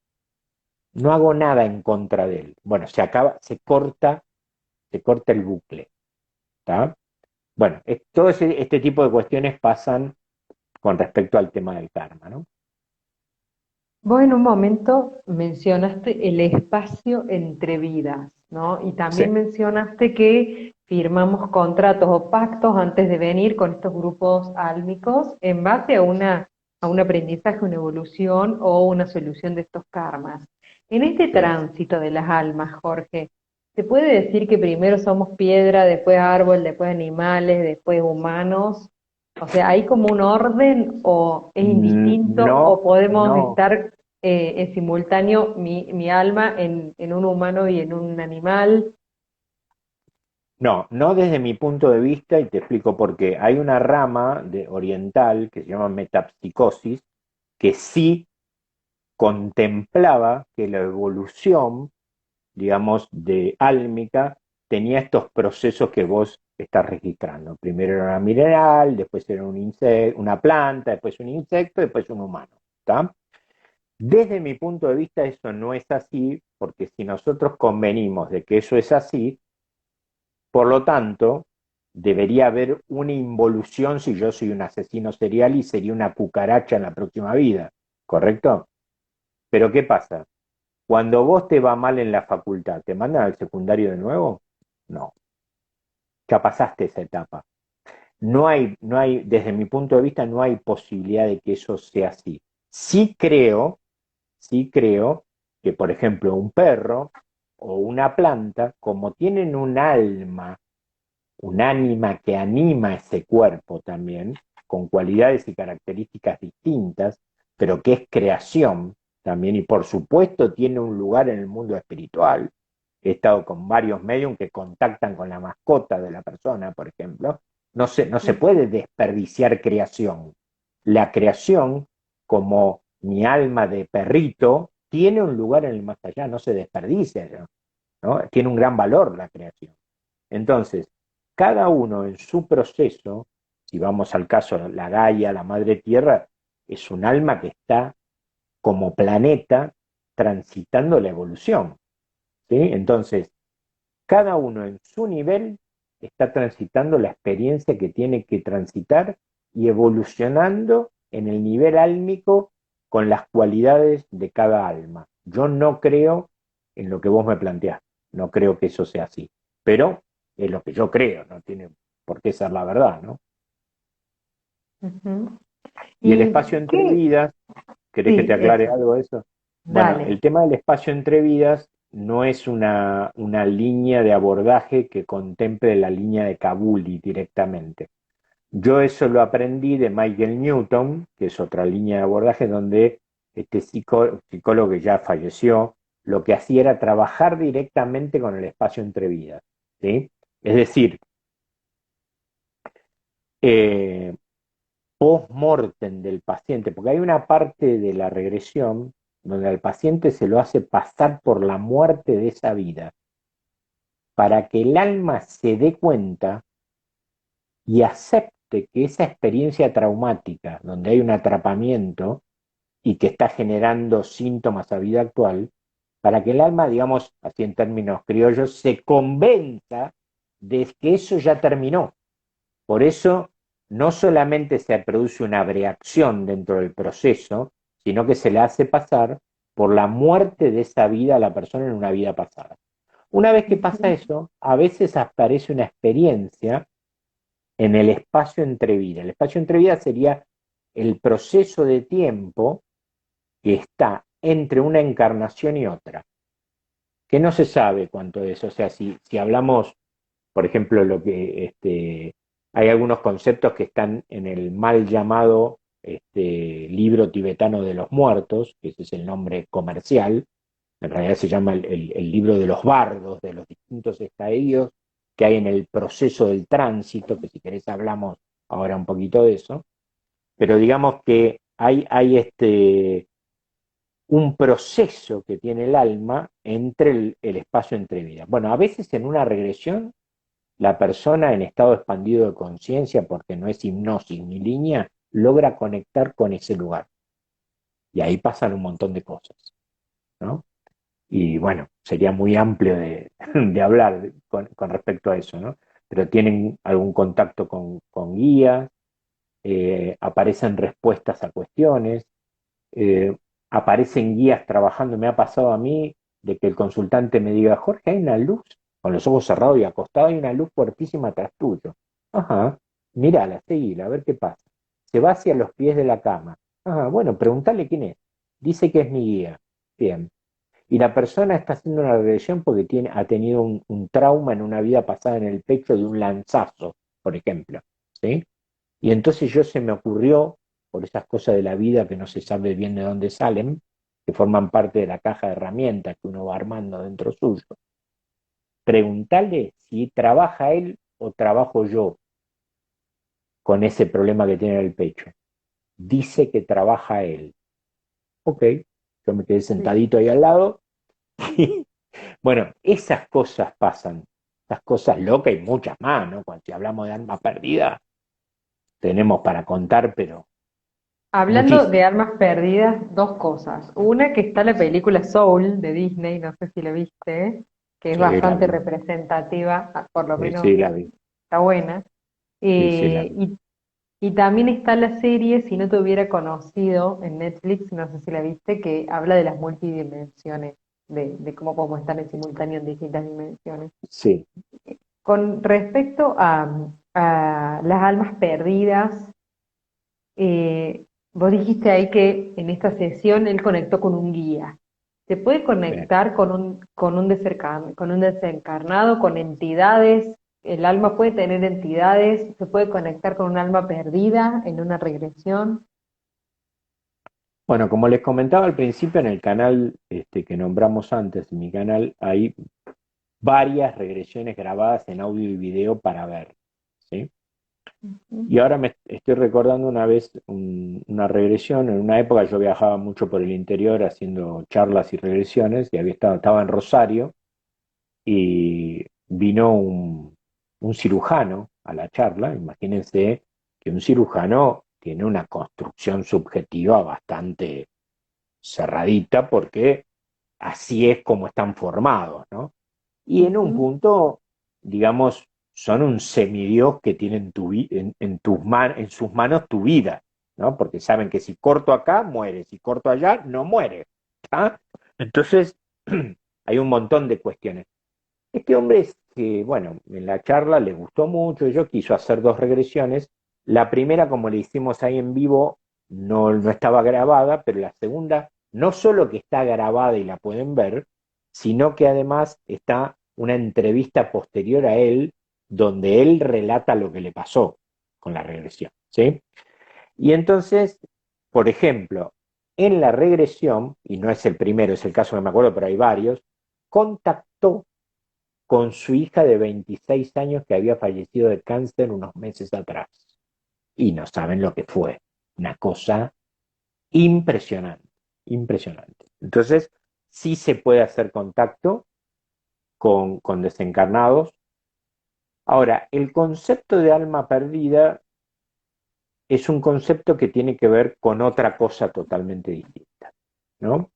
S2: no hago nada en contra de él. Bueno, se corta el bucle, ¿está? Bueno, todo este tipo de cuestiones pasan con respecto al tema del karma, ¿no?
S1: Vos en un momento mencionaste el espacio entre vidas, ¿no? Y
S2: Sí,
S1: también mencionaste que firmamos contratos o pactos antes de venir con estos grupos álmicos en base a un aprendizaje, una evolución o una solución de estos karmas. En este
S2: sí.
S1: tránsito de las almas, Jorge, ¿se puede decir que primero somos piedra, después árbol, después animales, después humanos? O sea, ¿hay como un orden o es indistinto o
S2: No,
S1: podemos
S2: no,
S1: estar en simultáneo mi alma en un humano y en un animal?
S2: no desde mi punto de vista, y te explico por qué. Hay una rama oriental que se llama metapsicosis, que sí contemplaba que la evolución, digamos, de álmica tenía estos procesos que vos estás registrando. Primero era una mineral, después era una planta, después un insecto, después un humano. ¿Está? Desde mi punto de vista eso no es así, porque si nosotros convenimos de que eso es así, por lo tanto, debería haber una involución si yo soy un asesino serial y sería una cucaracha en la próxima vida, ¿correcto? Pero ¿qué pasa? Cuando vos te va mal en la facultad, ¿te mandan al secundario de nuevo? No, ya pasaste esa etapa. No hay, desde mi punto de vista, no hay posibilidad de que eso sea así. Sí creo, sí creo que, por ejemplo, un perro o una planta, como tienen un ánima que anima ese cuerpo también, con cualidades y características distintas, pero que es creación también, y por supuesto tiene un lugar en el mundo espiritual. He estado con varios medios que contactan con la mascota de la persona, por ejemplo. No se puede
S1: Ujú.
S2: desperdiciar creación. La creación, como mi alma de perrito, tiene un lugar en el más allá, no se desperdicia, ¿no? Tiene un gran valor la creación. Entonces, cada uno en su proceso, si vamos al caso, la Gaia, la Madre Tierra, es un alma que está como planeta transitando la evolución, ¿sí? Entonces, cada uno en su nivel está transitando la experiencia que tiene que transitar y evolucionando en el nivel álmico con las cualidades de cada alma. Yo no creo en lo que vos me planteás, no creo que eso sea así, pero es lo que yo creo, no tiene por qué ser la verdad, ¿no?
S1: Ujú.
S2: Y el
S1: ¿Y
S2: espacio entre
S1: qué?
S2: vidas, ¿querés que te
S1: Sí,
S2: aclare
S1: eso.
S2: algo de eso? Bueno, el
S1: Dale.
S2: tema del espacio entre vidas no es una línea de abordaje que contemple la línea de Kabuli directamente. Yo eso lo aprendí de Michael Newton, que es otra línea de abordaje donde este psicólogo que ya falleció, lo que hacía era trabajar directamente con el espacio entre vidas, ¿sí? Es decir, eh, post-mortem del paciente, porque hay una parte de la regresión donde al paciente se lo hace pasar por la muerte de esa vida, para que el alma se dé cuenta y acepte que esa experiencia traumática, donde hay un atrapamiento y que está generando síntomas a vida actual, para que el alma, digamos, así en términos criollos, se convenza de que eso ya terminó. Por eso no solamente se produce una reacción dentro del proceso, sino que se le hace pasar por la muerte de esa vida a la persona en una vida pasada. Una vez que pasa
S1: Ujú.
S2: eso, a veces aparece una experiencia en el espacio entre vida. El espacio entre vida sería el proceso de tiempo que está entre una encarnación y otra, que no se sabe cuánto es. O sea, si hablamos, por ejemplo, hay algunos conceptos que están en el mal llamado libro tibetano de los muertos, que ese es el nombre comercial, en realidad se llama el libro de los bardos, de los distintos estadios que hay en el proceso del tránsito, que si querés hablamos ahora un poquito de eso, pero digamos que hay un proceso que tiene el alma entre el espacio entre vidas. Bueno, a veces en una regresión, la persona en estado expandido de conciencia, porque no es hipnosis ni línea, logra conectar con ese lugar. Y ahí pasan un montón de cosas, ¿no? Y bueno, sería muy amplio de hablar con respecto a eso, ¿no? Pero tienen algún contacto con guías, aparecen respuestas a cuestiones, eh, aparecen guías trabajando. Me ha pasado a mí de que el consultante me diga, Jorge, hay una luz, con los ojos cerrados y acostado, hay una luz fuertísima atrás tuyo. Ajá, mírala, seguila, a ver qué pasa. Se va hacia los pies de la cama. Ajá, bueno, pregúntale quién es. Dice que es mi guía. Bien. Y la persona está haciendo una regresión porque ha tenido un trauma en una vida pasada en el pecho de un lanzazo, por ejemplo. ¿Sí? Y entonces yo se me ocurrió, por esas cosas de la vida que no se sabe bien de dónde salen, que forman parte de la caja de herramientas que uno va armando dentro suyo, preguntarle si trabaja él o trabajo yo con ese problema que tiene en el pecho. Dice que trabaja él. Ok, yo me quedé
S1: Sí.
S2: sentadito ahí al lado. Bueno, esas cosas pasan, esas cosas locas y muchas más, ¿no? Cuando si hablamos de alma perdida, tenemos para contar, pero
S1: Hablando
S2: muchísimo.
S1: de armas perdidas, dos cosas. Una, que está la película Soul de Disney, no sé si la viste, que es
S2: Sí, la
S1: bastante
S2: vi.
S1: representativa, por lo
S2: Sí,
S1: menos
S2: sí, la vi.
S1: está buena.
S2: Sí, sí,
S1: Eh, y, y también está la serie, si no te hubiera conocido, en Netflix, no sé si la viste, que habla de las multidimensiones, de cómo podemos estar en simultáneo en distintas dimensiones.
S2: sí,
S1: Con respecto a las almas perdidas, vos dijiste ahí que en esta sesión él conectó con un guía. ¿Se puede
S2: bien.
S1: conectar con un desencarnado, con entidades? ¿El alma puede tener entidades? ¿Se puede conectar con un alma perdida en una regresión?
S2: Bueno, como les comentaba al principio en el canal que nombramos antes, en mi canal, hay varias regresiones grabadas en audio y video para ver, ¿sí?
S1: Ujú.
S2: Y ahora me estoy recordando una vez una regresión. En una época yo viajaba mucho por el interior haciendo charlas y regresiones y estaba en Rosario y vino un cirujano a la charla. Imagínense que un cirujano tiene una construcción subjetiva bastante cerradita porque así es como están formados, ¿no? Y en un
S1: Ujú.
S2: punto, digamos, son un semidios que tienen en sus manos tu vida, ¿no? Porque saben que si corto acá, muere, si corto allá, no muere. ¿Tá? Entonces, hay un montón de cuestiones. Este hombre es que, bueno, en la charla le gustó mucho, y yo quiso hacer dos regresiones. La primera, como le hicimos ahí en vivo, no estaba grabada, pero la segunda, no solo que está grabada y la pueden ver, sino que además está una entrevista posterior a él, donde él relata lo que le pasó con la regresión, ¿sí? Y entonces, por ejemplo, en la regresión, y no es el primero, es el caso que me acuerdo, pero hay varios, contactó con su hija de 26 años que había fallecido de cáncer unos meses atrás. Y no saben lo que fue. Una cosa impresionante, impresionante. Entonces, sí se puede hacer contacto con desencarnados. Ahora, el concepto de alma perdida es un concepto que tiene que ver con otra cosa totalmente distinta, ¿no?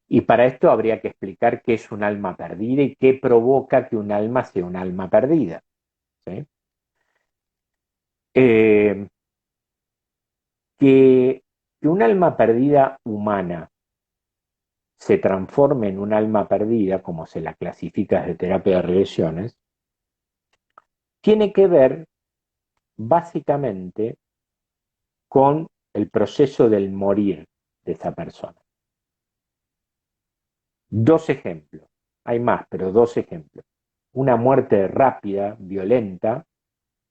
S2: Y para esto habría que explicar qué es un alma perdida y qué provoca que un alma sea un alma perdida, ¿sí? Eh, que un alma perdida humana se transforme en un alma perdida, como se la clasifica desde terapia de regresiones, tiene que ver básicamente con el proceso del morir de esa persona. Dos ejemplos, hay más, pero dos ejemplos. Una muerte rápida, violenta,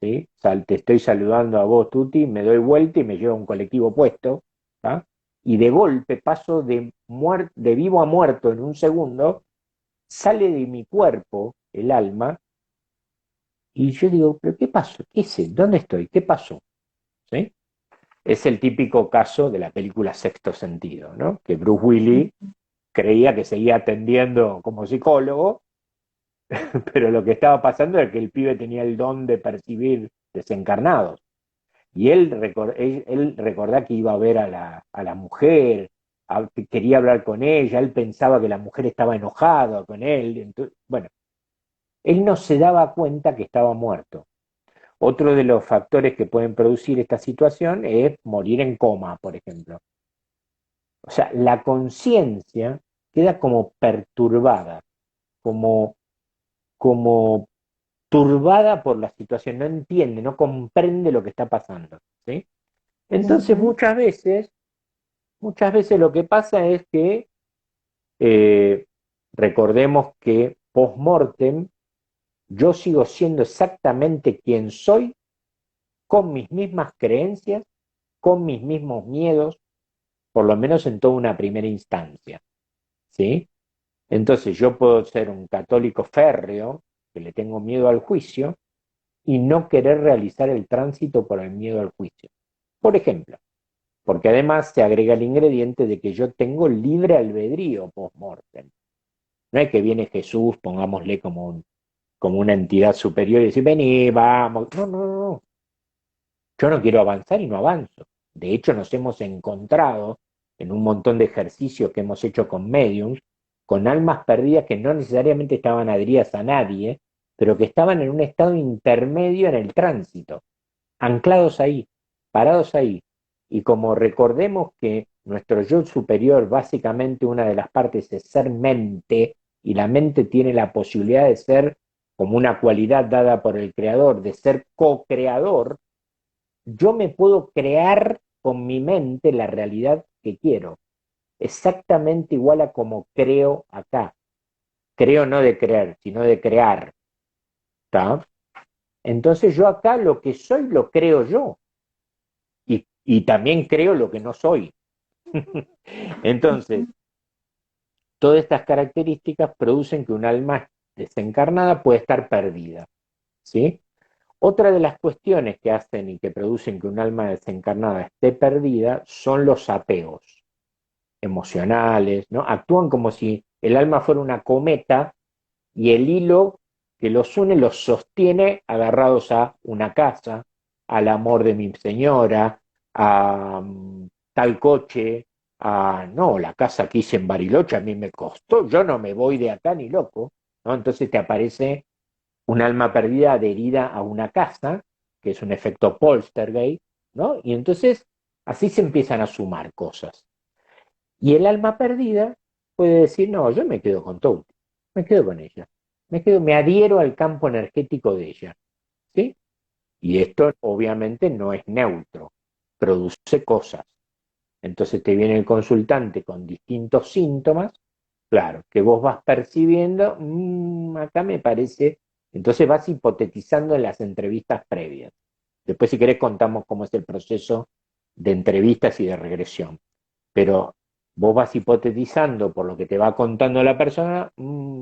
S2: ¿sí? Te estoy saludando a vos, Tuti, me doy vuelta y me llevo un colectivo puesto, ¿tá? Y de golpe paso de vivo a muerto en un segundo, sale de mi cuerpo el alma, y yo digo, ¿pero qué pasó? ¿Qué es? ¿Dónde estoy? ¿Qué pasó? ¿Sí? Es el típico caso de la película Sexto Sentido, ¿no? Que Bruce Willis creía que seguía atendiendo como psicólogo, pero lo que estaba pasando era que el pibe tenía el don de percibir desencarnados. Y él recordá que iba a ver a la mujer, que quería hablar con ella, él pensaba que la mujer estaba enojada con él. Entonces, bueno, él no se daba cuenta que estaba muerto. Otro de los factores que pueden producir esta situación es morir en coma, por ejemplo. O sea, la conciencia queda como perturbada, como, como turbada por la situación, no entiende, no comprende lo que está pasando, ¿sí? Entonces
S1: Ujú.
S2: muchas veces lo que pasa es que eh, recordemos que post-mortem yo sigo siendo exactamente quien soy, con mis mismas creencias, con mis mismos miedos, por lo menos en toda una primera instancia, ¿sí? Entonces yo puedo ser un católico férreo, que le tengo miedo al juicio, y no querer realizar el tránsito por el miedo al juicio. Por ejemplo, porque además se agrega el ingrediente de que yo tengo libre albedrío post-mortem. No es que viene Jesús, pongámosle como una entidad superior y decir, vení, vamos. No, no, no. Yo no quiero avanzar y no avanzo. De hecho, nos hemos encontrado en un montón de ejercicios que hemos hecho con mediums, con almas perdidas que no necesariamente estaban adheridas a nadie, pero que estaban en un estado intermedio en el tránsito, anclados ahí, parados ahí. Y como recordemos que nuestro yo superior, básicamente una de las partes es ser mente, y la mente tiene la posibilidad de ser, como una cualidad dada por el creador, de ser co-creador, yo me puedo crear con mi mente la realidad que quiero, exactamente igual a como creo acá. Creo no de creer, sino de crear. ¿Está? Entonces yo acá lo que soy lo creo yo y también creo lo que no soy. Entonces, todas estas características producen que un alma desencarnada puede estar perdida. ¿Sí? Otra de las cuestiones que hacen y que producen que un alma desencarnada esté perdida son los apegos emocionales, ¿no? Actúan como si el alma fuera una cometa y el hilo que los une los sostiene agarrados a una casa, al amor de mi señora, a tal coche, a no, la casa que hice en Bariloche a mí me costó, yo no me voy de acá ni loco, ¿no? Entonces te aparece un alma perdida adherida a una casa, que es un efecto poltergeist, ¿no? Y entonces así se empiezan a sumar cosas. Y el alma perdida puede decir, no, yo me quedo con Touti, me quedo con ella, me adhiero al campo energético de ella, ¿sí? Y esto obviamente no es neutro, produce cosas. Entonces te viene el consultante con distintos síntomas, claro, que vos vas percibiendo, acá me parece, entonces vas hipotetizando en las entrevistas previas. Después si querés contamos cómo es el proceso de entrevistas y de regresión. Pero vos vas hipotetizando por lo que te va contando la persona,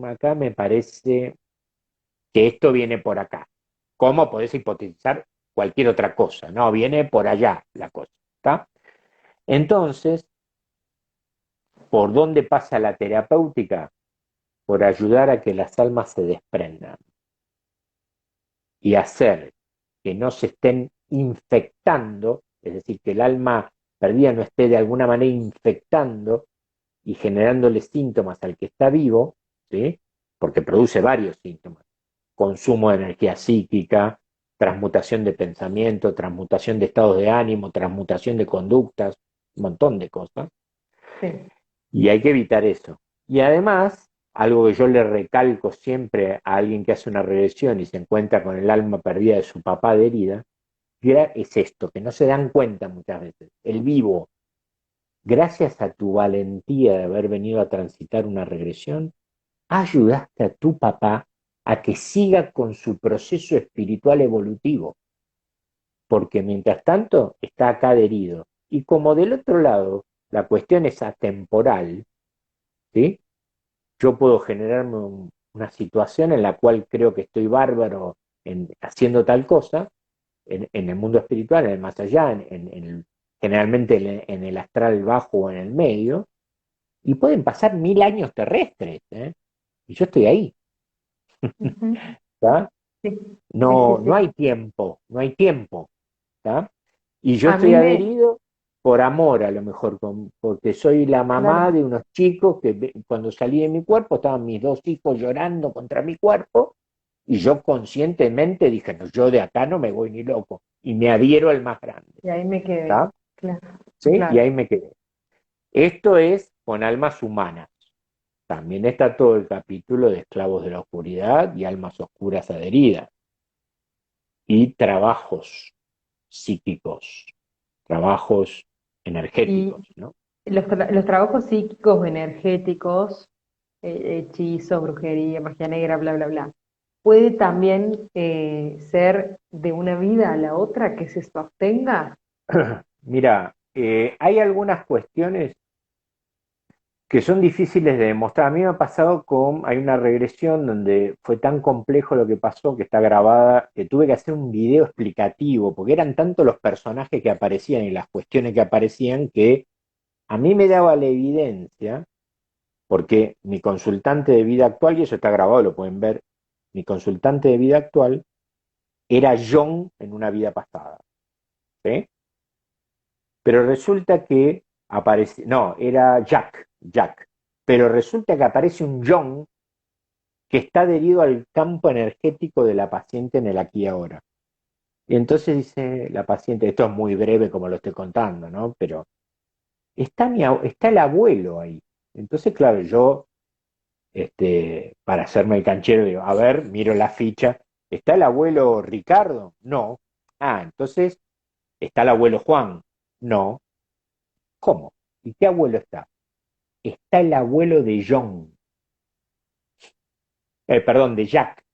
S2: acá me parece que esto viene por acá. ¿Cómo podés hipotetizar cualquier otra cosa? No, viene por allá la cosa, ¿está? Entonces, ¿por dónde pasa la terapéutica? Por ayudar a que las almas se desprendan y hacer que no se estén infectando, es decir, que el alma perdida no esté de alguna manera infectando y generándole síntomas al que está vivo, ¿sí? Porque produce varios síntomas. Consumo de energía psíquica, transmutación de pensamiento, transmutación de estados de ánimo, transmutación de conductas, un montón de cosas.
S1: Sí.
S2: Y hay que evitar eso. Y además, algo que yo le recalco siempre a alguien que hace una regresión y se encuentra con el alma perdida de su papá de herida, es esto, que no se dan cuenta muchas veces. El vivo, gracias a tu valentía de haber venido a transitar una regresión, ayudaste a tu papá a que siga con su proceso espiritual evolutivo, porque mientras tanto está acá adherido. Y como del otro lado la cuestión es atemporal, ¿sí? Yo puedo generarme una situación en la cual creo que estoy bárbaro haciendo tal cosa, en el mundo espiritual, en el más allá, generalmente en el astral bajo o en el medio, y pueden pasar 1000 años terrestres, ¿eh? Y yo estoy ahí,
S1: Ujú.
S2: ¿tá?
S1: Sí, sí, sí,
S2: No, no
S1: sí.
S2: hay tiempo, no hay tiempo, ¿tá? Y yo
S1: A
S2: estoy
S1: mí me,
S2: adherido por amor, a lo mejor, porque soy la mamá
S1: claro,
S2: de unos chicos que cuando salí de mi cuerpo estaban mis dos hijos llorando contra mi cuerpo, y yo conscientemente dije, no, yo de acá no me voy ni loco, y me adhiero al más grande,
S1: y ahí me quedé.
S2: ¿tá?
S1: Claro,
S2: ¿Sí? Y
S1: claro.
S2: ahí me quedé. Esto es con almas humanas. También está todo el capítulo de esclavos de la oscuridad y almas oscuras adheridas, y trabajos psíquicos, trabajos energéticos,
S1: Y
S2: ¿no?
S1: los trabajos psíquicos, energéticos, hechizo, brujería, magia negra, bla, bla, bla, puede también ser de una vida a la otra que se sostenga.
S2: Mira, hay algunas cuestiones que son difíciles de demostrar. A mí me ha pasado hay una regresión donde fue tan complejo lo que pasó que está grabada, que tuve que hacer un video explicativo, porque eran tantos los personajes que aparecían y las cuestiones que aparecían que a mí me daba la evidencia, porque mi consultante de vida actual, y eso está grabado, lo pueden ver, mi consultante de vida actual era John en una vida pasada, ¿sí? Pero resulta que aparece, no, era Jack, pero resulta que aparece un John que está adherido al campo energético de la paciente en el aquí y ahora. Y entonces dice la paciente, esto es muy breve como lo estoy contando, ¿no? Pero está el abuelo ahí. Entonces, claro, yo, para hacerme el canchero, digo, a ver, miro la ficha, ¿está el abuelo Ricardo? No. Ah, entonces, ¿está el abuelo Juan? No. ¿Cómo? ¿Y qué abuelo está? Está el abuelo de John, perdón, de Jack.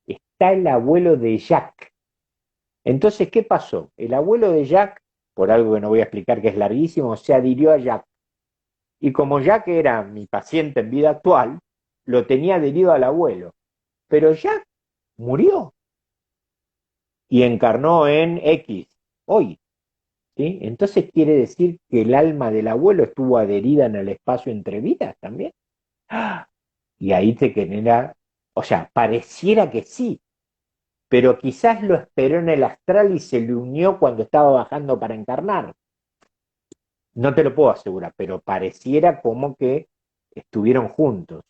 S2: Está el abuelo de Jack. Entonces, ¿qué pasó? El abuelo de Jack, por algo que no voy a explicar que es larguísimo, se adhirió a Jack. Y como Jack era mi paciente en vida actual, lo tenía adherido al abuelo. Pero Jack murió y encarnó en X, hoy. ¿Sí? Entonces quiere decir que el alma del abuelo estuvo adherida en el espacio entre vidas también. ¡Ah! Y ahí te genera, o sea, pareciera que sí, pero quizás lo esperó en el astral y se le unió cuando estaba bajando para encarnar. No te lo puedo asegurar, pero pareciera como que estuvieron juntos.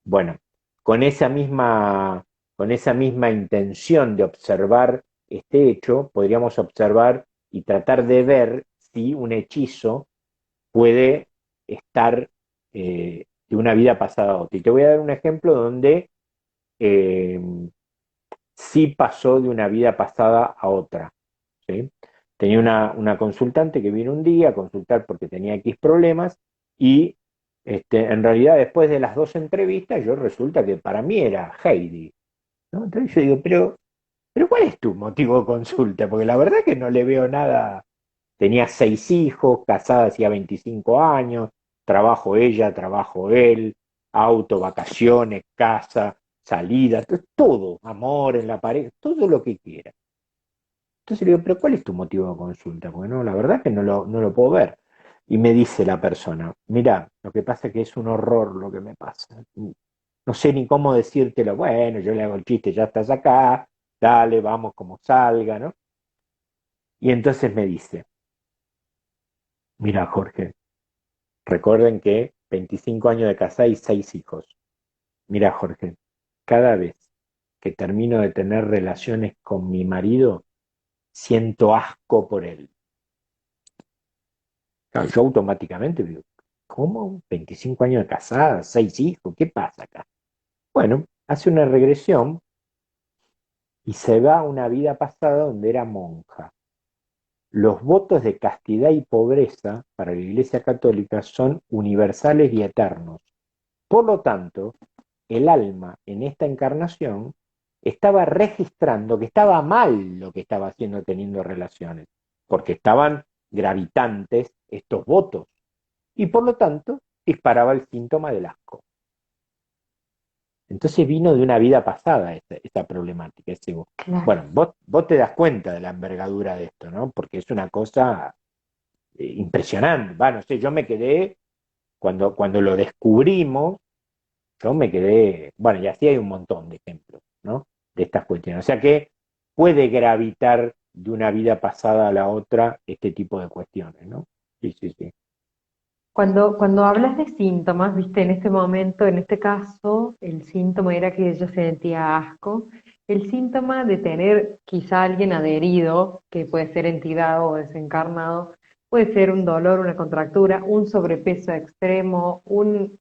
S2: Bueno, con esa misma, con esa misma intención de observar este hecho, podríamos observar y tratar de ver si un hechizo puede estar de una vida pasada a otra. Y te voy a dar un ejemplo donde eh, sí pasó de una vida pasada a otra. ¿Sí? Tenía una consultante que vino un día a consultar porque tenía X problemas y en realidad después de las dos entrevistas yo resulta que para mí era Heidi, ¿no? Entonces yo digo, pero ¿cuál es tu motivo de consulta? Porque la verdad que no le veo nada. Tenía 6 hijos, casada hacía 25 años, trabajo ella, trabajo él, auto, vacaciones, casa, salida, todo, amor en la pareja, todo lo que quiera. Entonces le digo, pero ¿cuál es tu motivo de consulta? Porque no, la verdad es que no lo puedo ver. Y me dice la persona, mira, lo que pasa es que es un horror lo que me pasa. No sé ni cómo decírtelo. Bueno, yo le hago el chiste, ya estás acá, dale, vamos como salga, ¿no? Y entonces me dice, mira, Jorge, recuerden que 25 años de casada y 6 hijos. Mira, Jorge, cada vez que termino de tener relaciones con mi marido, siento asco por él. Claro, yo automáticamente digo, ¿cómo? 25 años de casada, 6 hijos, ¿qué pasa acá? Bueno, hace una regresión y se va a una vida pasada donde era monja. Los votos de castidad y pobreza para la Iglesia Católica son universales y eternos. Por lo tanto, el alma en esta encarnación estaba registrando que estaba mal lo que estaba haciendo teniendo relaciones, porque estaban gravitantes estos votos y por lo tanto disparaba el síntoma del asco. Entonces vino de una vida pasada esa problemática.
S1: Claro.
S2: Bueno, vos te das cuenta de la envergadura de esto, ¿no? Porque es una cosa impresionante. Va, no sé, yo me quedé, cuando lo descubrimos, yo me quedé, bueno, y así hay un montón de ejemplos, ¿no? De estas cuestiones. O sea que puede gravitar de una vida pasada a la otra este tipo de cuestiones, ¿no? Sí, sí, sí.
S1: Cuando hablas de síntomas, viste, en este momento, en este caso, el síntoma era que ella sentía asco. El síntoma de tener quizá alguien adherido, que puede ser entidad o desencarnado, puede ser un dolor, una contractura, un sobrepeso extremo,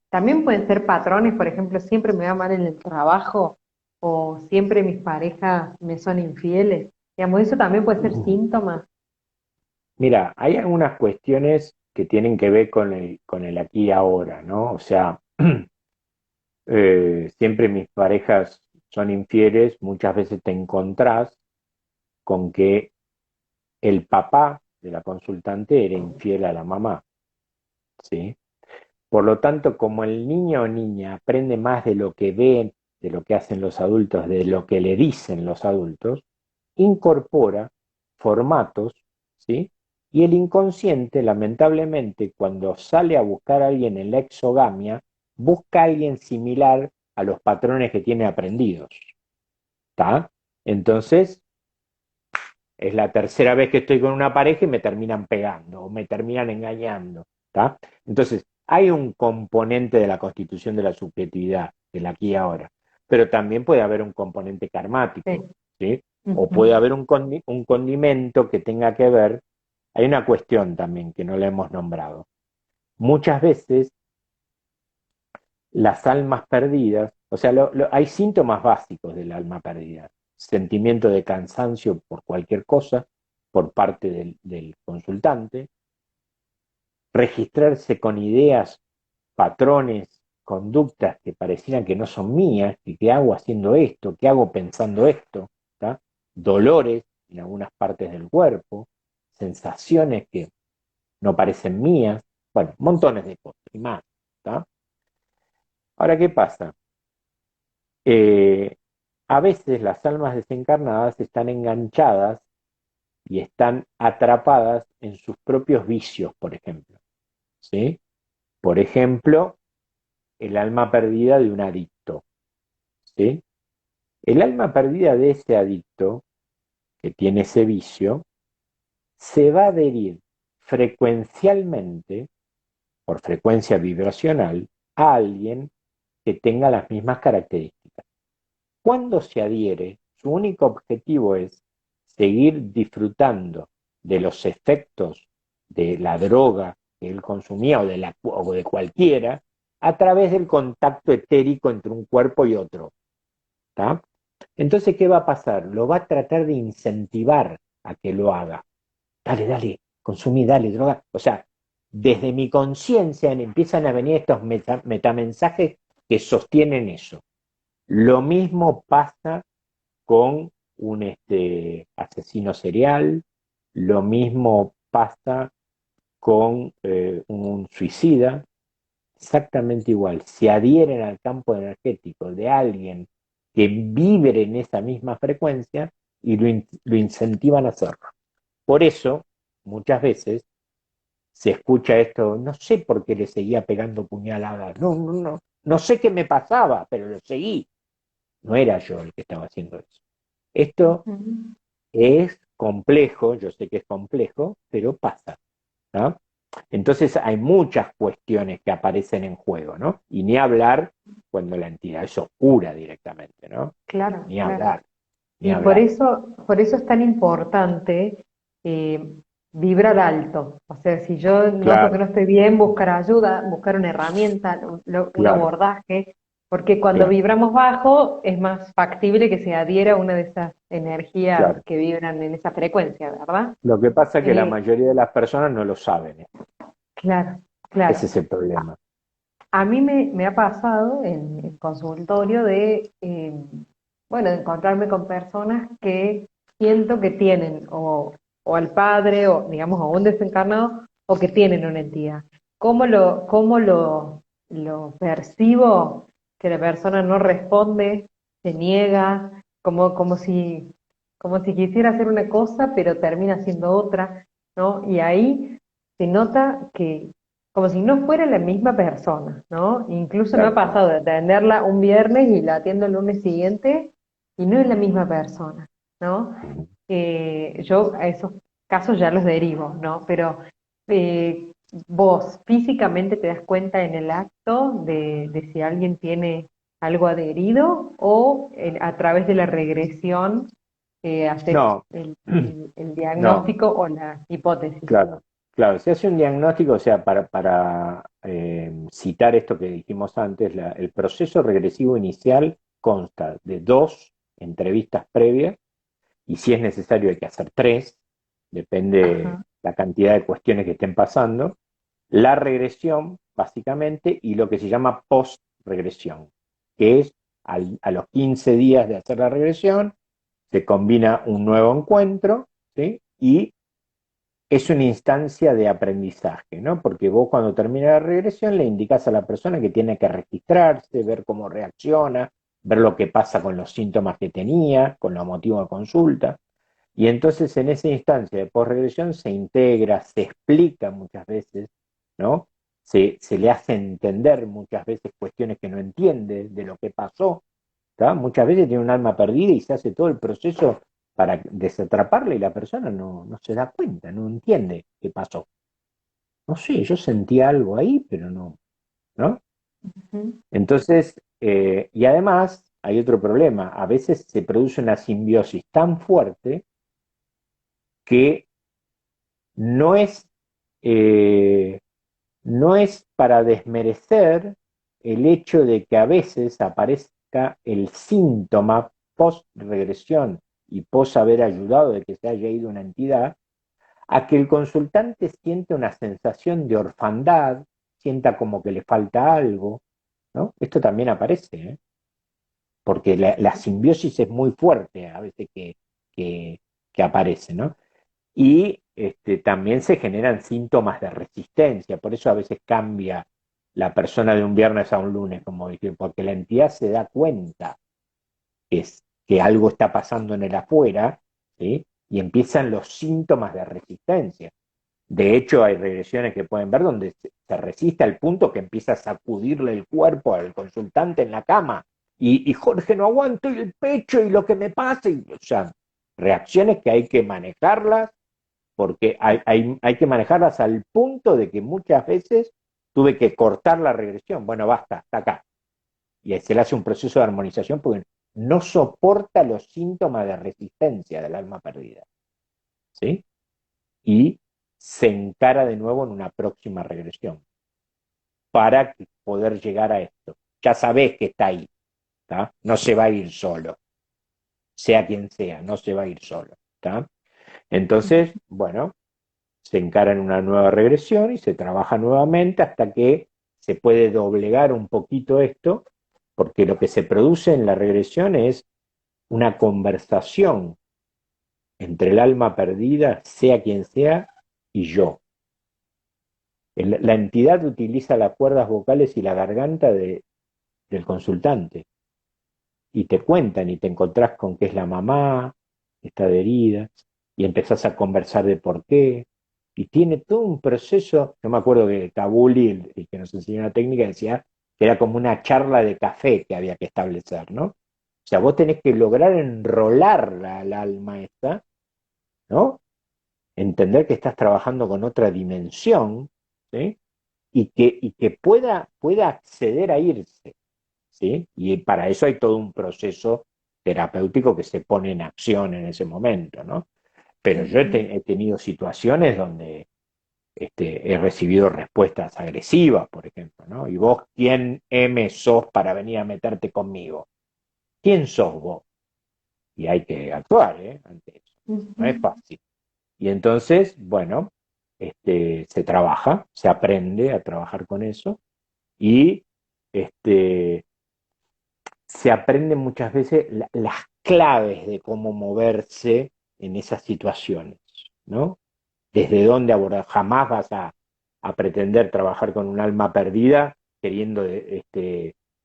S1: también pueden ser patrones, por ejemplo, siempre me va mal en el trabajo o siempre mis parejas me son infieles. Digamos, eso también puede ser síntoma.
S2: Mira, hay algunas cuestiones que tienen que ver con el aquí y ahora, ¿no? O sea, siempre mis parejas son infieles, muchas veces te encontrás con que el papá de la consultante era infiel a la mamá, ¿sí? Por lo tanto, como el niño o niña aprende más de lo que ve, de lo que hacen los adultos, de lo que le dicen los adultos, incorpora formatos, ¿sí? Y el inconsciente, lamentablemente, cuando sale a buscar a alguien en la exogamia, busca a alguien similar a los patrones que tiene aprendidos, ¿está? Entonces, es la tercera vez que estoy con una pareja y me terminan pegando o me terminan engañando, ¿está? Entonces, hay un componente de la constitución de la subjetividad, del aquí y ahora. pero también puede haber un componente
S1: Sí.
S2: karmático, ¿sí? O puede
S1: Ujú.
S2: haber un condimento que tenga que ver, hay una cuestión también que no la hemos nombrado. Muchas veces las almas perdidas, o sea, hay síntomas básicos del alma perdida, sentimiento de cansancio por cualquier cosa por parte del consultante, registrarse con ideas, patrones, conductas que parecieran que no son mías, y qué hago haciendo esto, qué hago pensando esto, ¿tá? Dolores en algunas partes del cuerpo, sensaciones que no parecen mías, bueno, montones de cosas y más. ¿Tá? Ahora, ¿qué pasa? Eh, a veces las almas desencarnadas están enganchadas y están atrapadas en sus propios vicios, por ejemplo. ¿Sí? Por ejemplo, el alma perdida de un adicto. ¿Sí? El alma perdida de ese adicto, que tiene ese vicio, se va a adherir frecuencialmente, por frecuencia vibracional, a alguien que tenga las mismas características. Cuando se adhiere, su único objetivo es seguir disfrutando de los efectos de la droga que él consumía o de cualquiera a través del contacto etérico entre un cuerpo y otro. ¿Tá? Entonces, ¿qué va a pasar? Lo va a tratar de incentivar a que lo haga. Dale, dale, consumí, dale, droga. O sea, desde mi conciencia empiezan a venir estos metamensajes que sostienen eso. Lo mismo pasa con un asesino serial, lo mismo pasa con un suicida, exactamente igual. Se adhieren al campo energético de alguien que vibre en esa misma frecuencia y lo incentivan a hacerlo. Por eso, muchas veces se escucha esto, no sé por qué le seguía pegando puñaladas, no sé qué me pasaba, pero lo seguí. No era yo el que estaba haciendo eso. Esto
S1: Ujú.
S2: es complejo, yo sé que es complejo, pero pasa. ¿No? Entonces hay muchas cuestiones que aparecen en juego, ¿no? Y ni hablar cuando la entidad es oscura directamente, ¿no?
S1: Claro,
S2: Ni
S1: claro.
S2: hablar, ni
S1: Y
S2: hablar.
S1: por eso es tan importante eh, vibrar alto. O sea, si yo noto que
S2: Claro,
S1: no estoy bien, buscar ayuda, buscar una herramienta, un
S2: claro,
S1: abordaje, porque cuando
S2: claro,
S1: vibramos bajo es más factible que se adhiera a una de esas energías
S2: claro.
S1: que vibran en esa frecuencia, ¿verdad?
S2: Lo que pasa es que la
S1: Eh,
S2: mayoría de las personas no lo saben, ¿eh?
S1: claro,
S2: Ese
S1: claro.
S2: es el problema.
S1: A mí me ha pasado en el consultorio de, bueno, de encontrarme con personas que siento que tienen o al padre o, digamos, a un desencarnado o que tienen una entidad. ¿Cómo lo percibo? Que la persona no responde, se niega, como si quisiera hacer una cosa, pero termina haciendo otra, ¿no? Y ahí se nota que como si no fuera la misma persona, ¿no? Incluso me ha
S2: Claro.
S1: pasado de atenderla un viernes y la atiendo el lunes siguiente y no es la misma persona, ¿no?
S2: Ujú.
S1: Yo a esos casos ya los derivo, ¿no? Pero eh, vos físicamente te das cuenta en el acto de si alguien tiene algo adherido o a través de la regresión haces
S2: No,
S1: el
S2: no,
S1: diagnóstico o la hipótesis.
S2: claro, claro. Se hace un diagnóstico, o sea, para citar esto que dijimos antes, el proceso regresivo inicial consta de dos entrevistas previas y si es necesario hay que hacer tres, depende
S1: Ajá.
S2: la cantidad de cuestiones que estén pasando, la regresión, básicamente, y lo que se llama post-regresión, que es a los 15 días de hacer la regresión, se combina un nuevo encuentro, ¿sí? Y es una instancia de aprendizaje, ¿no? Porque vos cuando termina la regresión le indicas a la persona que tiene que registrarse, ver cómo reacciona, ver lo que pasa con los síntomas que tenía, con los motivos de consulta. Y entonces en esa instancia de posregresión se integra, se explica muchas veces, ¿no? Se le hace entender muchas veces cuestiones que no entiende de lo que pasó, ¿tá? Muchas veces tiene un alma perdida y se hace todo el proceso para desatraparla y la persona no se da cuenta, no entiende qué pasó. No sé, yo sentí algo ahí, pero no, ¿no?
S1: Ujú.
S2: Entonces, y además hay otro problema. A veces se produce una simbiosis tan fuerte que no es, eh, no es para desmerecer el hecho de que a veces aparezca el síntoma post regresión y post haber ayudado de que se haya ido una entidad, a que el consultante siente una sensación de orfandad, sienta como que le falta algo, ¿no? Esto también aparece, ¿eh? Porque la simbiosis es muy fuerte a veces que, que aparece, ¿no? Y también se generan síntomas de resistencia, por eso a veces cambia la persona de un viernes a un lunes, como decir, porque la entidad se da cuenta que algo está pasando en el afuera, ¿sí? Y empiezan los síntomas de resistencia. De hecho, hay regresiones que pueden ver donde se resiste al punto que empieza a sacudirle el cuerpo al consultante en la cama. Y Jorge, no aguanto y el pecho y lo que me pasa. O sea, reacciones que hay que manejarlas porque hay que manejarlas al punto de que muchas veces tuve que cortar la regresión. Bueno, basta, hasta acá. Y ahí se le hace un proceso de armonización porque no soporta los síntomas de resistencia del alma perdida. ¿Sí? Y se encara de nuevo en una próxima regresión para poder llegar a esto. Ya sabés que está ahí, ¿tá? No se va a ir solo, sea quien sea, no se va a ir solo, ¿tá? Entonces, bueno, se encara en una nueva regresión y se trabaja nuevamente hasta que se puede doblegar un poquito esto, porque lo que se produce en la regresión es una conversación entre el alma perdida, sea quien sea, y yo. La entidad utiliza las cuerdas vocales y la garganta del consultante y te cuentan y te encontrás con que es la mamá, está de herida, y empezás a conversar de por qué. Y tiene todo un proceso. Yo me acuerdo que Kabuli, el que nos enseñó la técnica, decía que era como una charla de café que había que establecer, ¿no? O sea, vos tenés que lograr enrolarla al alma esta, ¿no? Entender que estás trabajando con otra dimensión, ¿sí? Y que pueda acceder a irse, ¿sí? Y para eso hay todo un proceso terapéutico que se pone en acción en ese momento, ¿no? Pero yo he tenido situaciones donde he recibido respuestas agresivas, por ejemplo, ¿no? Y vos, ¿quién M sos para venir a meterte conmigo? ¿Quién sos vos? Y hay que actuar, ¿eh? Ante eso. No es
S1: Ujú.
S2: fácil. Y entonces, bueno, se trabaja, se aprende a trabajar con eso y este, se aprenden muchas veces las claves de cómo moverse en esas situaciones, ¿no? Desde dónde abordar. Jamás vas a pretender trabajar con un alma perdida queriendo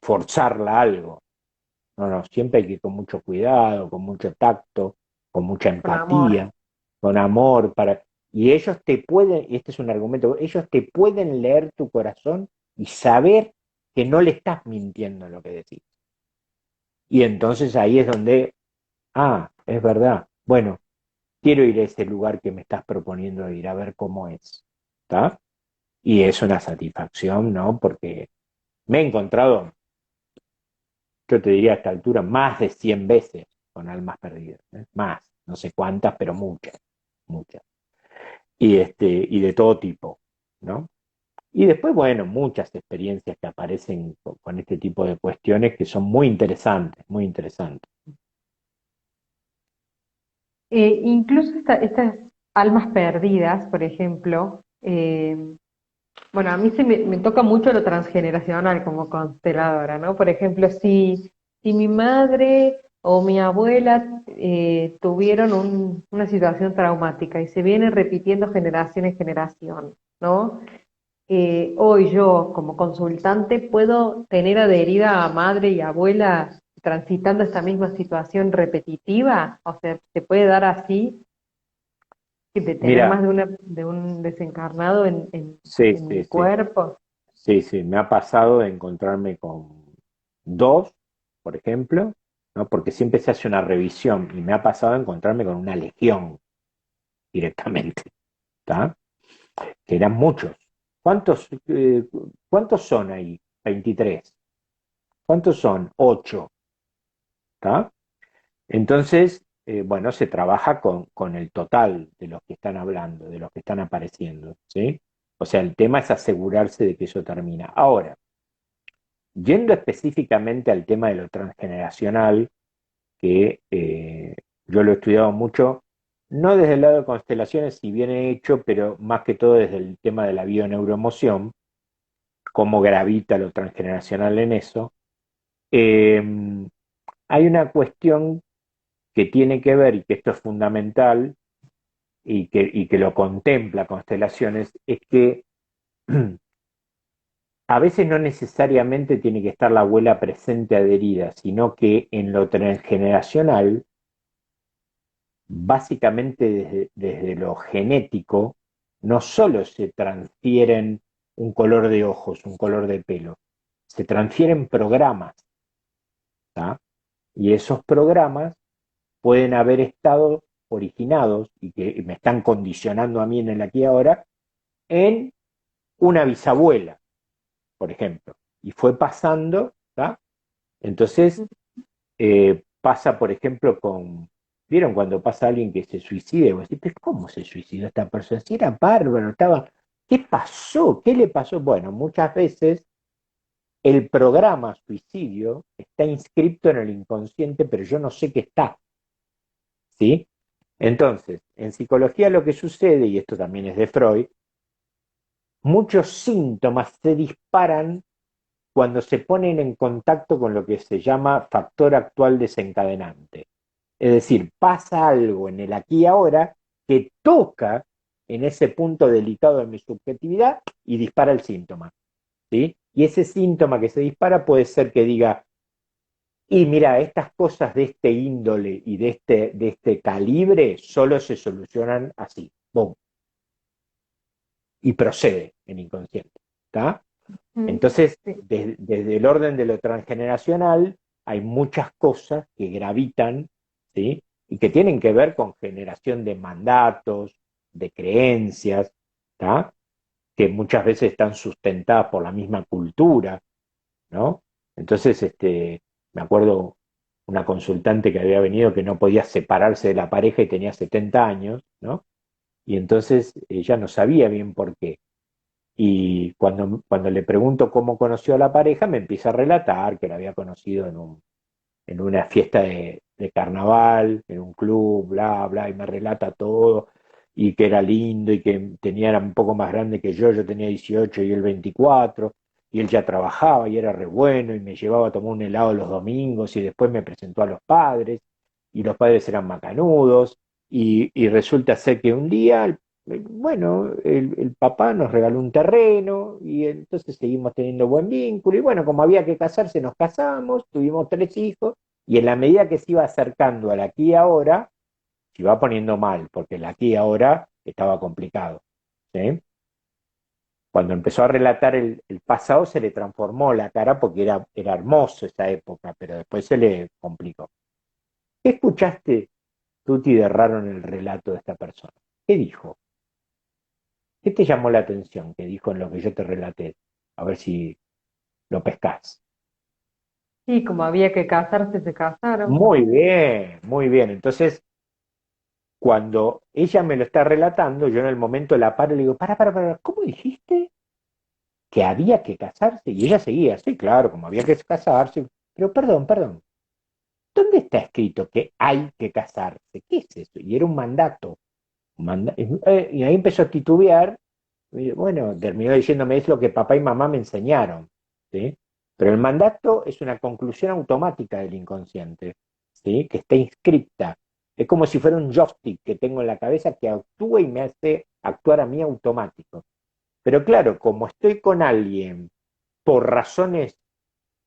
S2: forzarla a algo. No, no, siempre hay que ir con mucho cuidado, con mucho tacto, con mucha
S1: Con amor.
S2: empatía, con amor, y ellos te pueden, y este es un argumento, ellos te pueden leer tu corazón y saber que no le estás mintiendo en lo que decís. Y entonces ahí es donde, es verdad, bueno, quiero ir a ese lugar que me estás proponiendo ir, a ver cómo es. ¿Está? Y es una satisfacción, ¿no? Porque me he encontrado, yo te diría a esta altura, más de 100 veces con almas perdidas, ¿eh? Más, no sé cuántas, pero muchas, muchas. Y de todo tipo, ¿no? Y después, bueno, muchas experiencias que aparecen con este tipo de cuestiones que son muy interesantes, muy interesantes.
S1: Incluso estas almas perdidas, por ejemplo, bueno, a mí me toca mucho lo transgeneracional como consteladora, ¿no? Por ejemplo, si mi madre o mi abuela tuvieron una situación traumática y se viene repitiendo generación en generación, ¿no? Hoy yo, como consultante, puedo tener adherida a madre y abuela transitando esta misma situación repetitiva, o sea, se puede dar así, de tener
S2: Mira,
S1: más de un desencarnado
S2: sí,
S1: en
S2: sí,
S1: mi
S2: sí,
S1: cuerpo.
S2: sí, sí, me ha pasado de encontrarme con dos, por ejemplo, ¿no? Porque siempre se hace una revisión y me ha pasado de encontrarme con una legión directamente, ¿está? Que eran muchos. ¿Cuántos, cuántos son ahí? 23. ¿Cuántos son? 8. ¿tá? Entonces, bueno, se trabaja con el total de los que están hablando, de los que están apareciendo, ¿sí? O sea, el tema es asegurarse de que eso termina. Ahora, yendo específicamente al tema de lo transgeneracional, que yo lo he estudiado mucho, no desde el lado de constelaciones, si bien he hecho, pero más que todo desde el tema de la bioneuroemoción, cómo gravita lo transgeneracional en eso. Eh, Hay una cuestión que tiene que ver, y que esto es fundamental, y que lo contempla Constelaciones, es que a veces no necesariamente tiene que estar la abuela presente adherida, sino que en lo transgeneracional, básicamente desde lo genético, no solo se transfieren un color de ojos, un color de pelo, se transfieren programas, ¿tá? Y esos programas pueden haber estado originados y que me están condicionando a mí en el aquí y ahora en una bisabuela, por ejemplo. Y fue pasando, ¿tá? Entonces, pasa, por ejemplo, ¿vieron cuando pasa alguien que se suicida? Y vos decís, ¿pero cómo se suicidó esta persona? Si era bárbaro, estaba... ¿Qué pasó? ¿Qué le pasó? Bueno, muchas veces el programa suicidio está inscrito en el inconsciente, pero yo no sé qué está, ¿sí? Entonces, en psicología lo que sucede, y esto también es de Freud, muchos síntomas se disparan cuando se ponen en contacto con lo que se llama factor actual desencadenante. Es decir, pasa algo en el aquí y ahora que toca en ese punto delicado de mi subjetividad y dispara el síntoma, ¿sí? Y ese síntoma que se dispara puede ser que diga, y mira, estas cosas de este índole y de este calibre solo se solucionan así, boom, y procede en inconsciente, ¿está?
S1: Mm,
S2: Entonces,
S1: sí.
S2: desde el orden de lo transgeneracional, hay muchas cosas que gravitan, ¿sí? Y que tienen que ver con generación de mandatos, de creencias, ¿tá? Que muchas veces están sustentadas por la misma cultura, ¿no? Entonces, me acuerdo una consultante que había venido que no podía separarse de la pareja y tenía 70 años, ¿no? Y entonces ella no sabía bien por qué. Y cuando le pregunto cómo conoció a la pareja, me empieza a relatar que la había conocido en una fiesta de carnaval, en un club, bla, bla, y me relata todo, y que era lindo, y que era un poco más grande que yo tenía 18 y él 24, y él ya trabajaba y era re bueno, y me llevaba a tomar un helado los domingos, y después me presentó a los padres, y los padres eran macanudos, y resulta ser que un día, bueno, el papá nos regaló un terreno, y entonces seguimos teniendo buen vínculo, y bueno, como había que casarse, nos casamos, tuvimos 3 hijos, y en la medida que se iba acercando al aquí y ahora, se iba poniendo mal, porque el aquí y ahora estaba complicado, ¿sí? Cuando empezó a relatar el pasado se le transformó la cara porque era hermoso esa época, pero después se le complicó. ¿Qué escuchaste, Tuti, de raro en el relato de esta persona? ¿Qué dijo? ¿Qué te llamó la atención que dijo en lo que yo te relaté? A ver si lo pescás.
S1: Y como había que casarse, se casaron.
S2: Muy bien, muy bien. Entonces, cuando ella me lo está relatando, yo en el momento la paro y le digo, para, ¿cómo dijiste que había que casarse? Y ella seguía, sí, claro, como había que casarse, pero perdón, ¿dónde está escrito que hay que casarse? ¿Qué es eso? Y era un mandato. Y ahí empezó a titubear, y bueno, terminó diciéndome, es lo que papá y mamá me enseñaron, ¿sí? Pero el mandato es una conclusión automática del inconsciente, ¿sí? Que está inscripta. Es como si fuera un joystick que tengo en la cabeza que actúa y me hace actuar a mí automático. Pero claro, como estoy con alguien por razones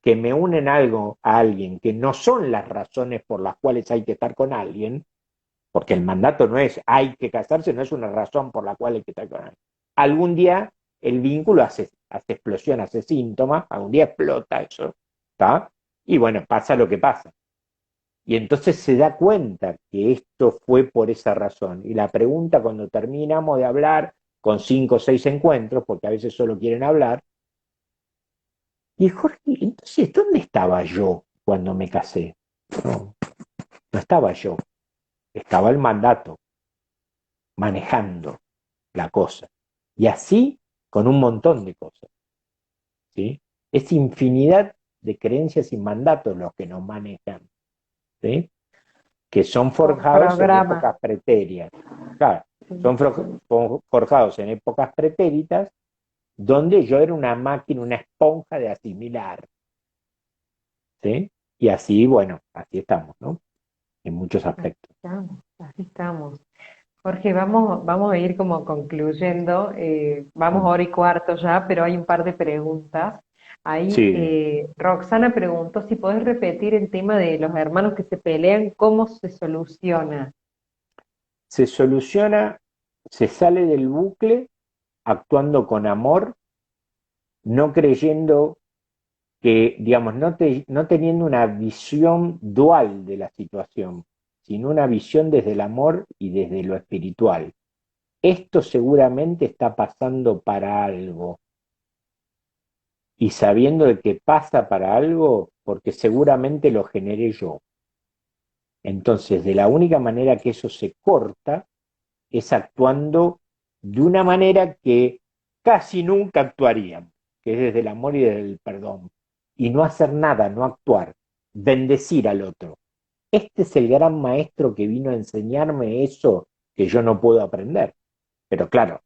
S2: que me unen algo a alguien que no son las razones por las cuales hay que estar con alguien, porque el mandato no es hay que casarse, no es una razón por la cual hay que estar con alguien. Algún día el vínculo hace explosión, hace síntoma, algún día explota eso, ¿está? Y bueno, pasa lo que pasa. Y entonces se da cuenta que esto fue por esa razón. Y la pregunta cuando terminamos de hablar con 5 o 6 encuentros, porque a veces solo quieren hablar, y Jorge, entonces, ¿dónde estaba yo cuando me casé? No, no estaba yo, estaba el mandato manejando la cosa. Y así con un montón de cosas, ¿sí? Es infinidad de creencias y mandatos los que nos manejan, ¿sí? Que son
S1: Con
S2: forjados en
S1: programas.
S2: épocas pretéritas. Claro,
S1: Sí.
S2: son forjados en épocas pretéritas donde yo era una máquina, una esponja de asimilar, ¿sí? Y así, bueno, así estamos, ¿no? En muchos
S1: Así
S2: aspectos.
S1: estamos, así estamos. Jorge, vamos a ir como concluyendo. Vamos
S2: Mm.
S1: hora y cuarto ya, pero hay un par de preguntas. Ahí
S2: Sí,
S1: Roxana preguntó si podés repetir el tema de los hermanos que se pelean, ¿cómo se soluciona?
S2: se soluciona, se sale del bucle actuando con amor, no creyendo que, digamos, no teniendo una visión dual de la situación, sino una visión desde el amor y desde lo espiritual. Esto seguramente está pasando para algo y sabiendo de que pasa para algo, porque seguramente lo generé yo. Entonces, de la única manera que eso se corta es actuando de una manera que casi nunca actuaríamos, que es desde el amor y desde el perdón. Y no hacer nada, no actuar, bendecir al otro. Este es el gran maestro que vino a enseñarme eso que yo no puedo aprender. Pero claro,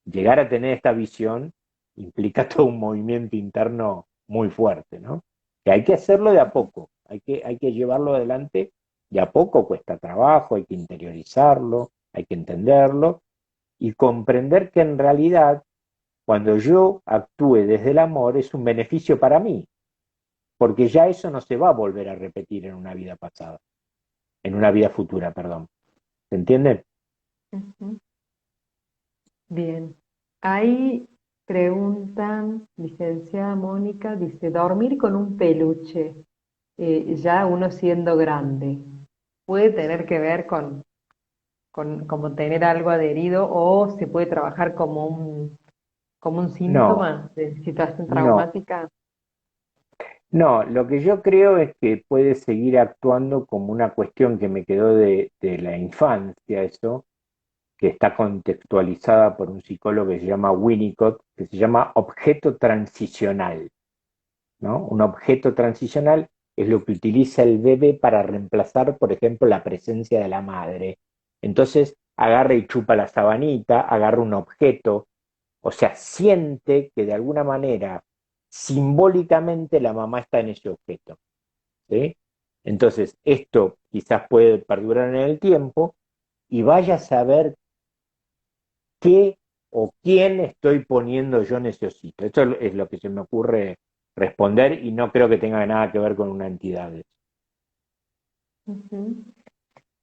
S2: llegar a tener esta visión implica todo un movimiento interno muy fuerte, ¿no? Que hay que hacerlo de a poco, hay que llevarlo adelante de a poco, cuesta trabajo, hay que interiorizarlo, hay que entenderlo y comprender que en realidad cuando yo actúe desde el amor es un beneficio para mí, porque ya eso no se va a volver a repetir en una vida pasada, en una vida futura, perdón. ¿Se entiende?
S1: Ujú. Bien. Ahí preguntan, licenciada Mónica, dice, dormir con un peluche, ya uno siendo grande, ¿puede tener que ver con como tener algo adherido o se puede trabajar como un
S2: No,
S1: síntoma de situación
S2: no,
S1: traumática?
S2: no, lo que yo creo es que puede seguir actuando como una cuestión que me quedó de la infancia, eso, que está contextualizada por un psicólogo que se llama Winnicott, que se llama objeto transicional, ¿no? Un objeto transicional es lo que utiliza el bebé para reemplazar, por ejemplo, la presencia de la madre. Entonces, agarra y chupa la sabanita, agarra un objeto, o sea, siente que de alguna manera, simbólicamente, la mamá está en ese objeto, ¿sí? Entonces, esto quizás puede perdurar en el tiempo y vaya a saber qué o quién estoy poniendo yo en ese sitio. Esto es lo que se me ocurre responder y no creo que tenga nada que ver con una entidad.
S1: Ujú.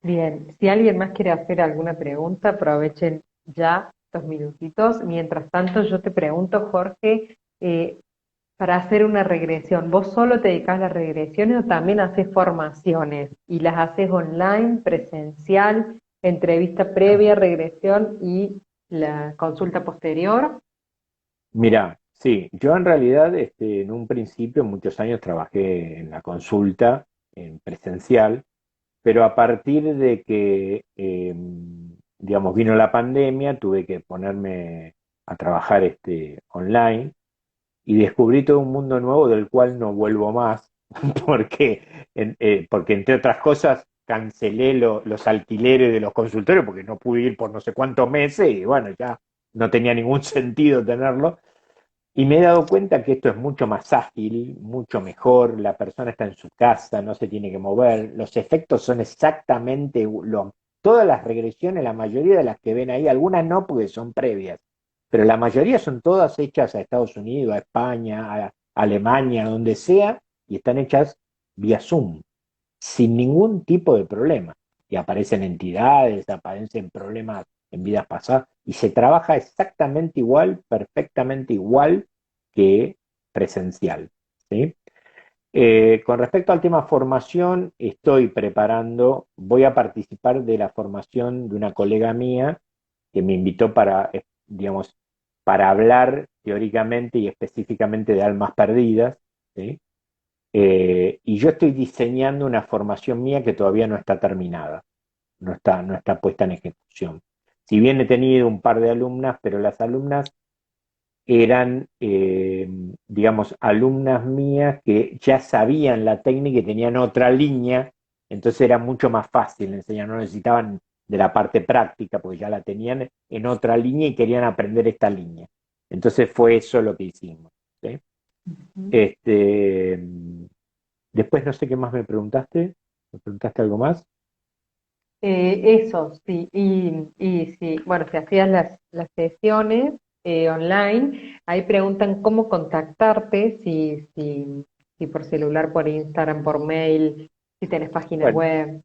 S1: Bien, si alguien más quiere hacer alguna pregunta, aprovechen ya estos minutitos. Mientras tanto, yo te pregunto, Jorge, para hacer una regresión, ¿vos solo te dedicas a las regresiones o también haces formaciones? ¿Y las haces online, presencial, entrevista previa, regresión y la consulta posterior?
S2: Mira, sí, yo en realidad en un principio, muchos años trabajé en la consulta, en presencial, pero a partir de que, digamos, vino la pandemia, tuve que ponerme a trabajar online y descubrí todo un mundo nuevo del cual no vuelvo más, porque entre otras cosas cancelé los alquileres de los consultorios porque no pude ir por no sé cuántos meses y bueno, ya no tenía ningún sentido tenerlo. Y me he dado cuenta que esto es mucho más ágil, mucho mejor, la persona está en su casa, no se tiene que mover, los efectos son exactamente todas las regresiones, la mayoría de las que ven ahí, algunas no porque son previas, pero la mayoría son todas hechas a Estados Unidos, a España, a Alemania, donde sea, y están hechas vía Zoom, sin ningún tipo de problema. Y aparecen entidades, aparecen problemas en vidas pasadas, y se trabaja exactamente igual, perfectamente igual que presencial. ¿Sí? Con respecto al tema formación, estoy preparando, voy a participar de la formación de una colega mía que me invitó para, digamos, para hablar teóricamente y específicamente de almas perdidas, ¿sí? Y yo estoy diseñando una formación mía que todavía no está terminada, no está puesta en ejecución. Si bien he tenido un par de alumnas, pero las alumnas eran, digamos, alumnas mías que ya sabían la técnica y tenían otra línea, entonces era mucho más fácil enseñar, no necesitaban de la parte práctica, porque ya la tenían en otra línea y querían aprender esta línea. Entonces fue eso lo que hicimos. ¿Sí?
S1: Ujú.
S2: Este, después no sé qué más me preguntaste algo más.
S1: Eso, sí, y sí, bueno, si hacías las sesiones online, ahí preguntan cómo contactarte, si por celular, por Instagram, por mail, si tenés página
S2: Bueno,
S1: web.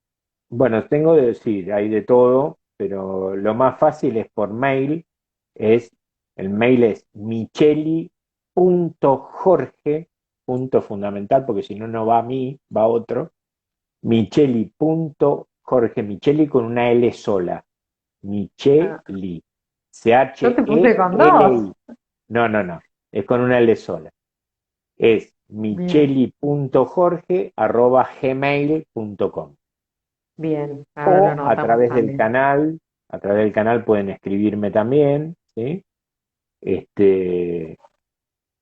S2: bueno, tengo de decir, hay de todo, pero lo más fácil es por mail, es, el mail es micheli.jorge, punto fundamental, porque si no, no va a mí, va a otro, micheli.jorge, Micheli con una L sola,
S1: Ah,
S2: Micheli,
S1: yo te puse con dos.
S2: Cheli, no, no, no, es con una L sola, es
S1: Bien,
S2: micheli.jorge@gmail.com.
S1: bien, ahora lo
S2: O
S1: anotamos también.
S2: a través del canal pueden escribirme también, ¿sí? Este,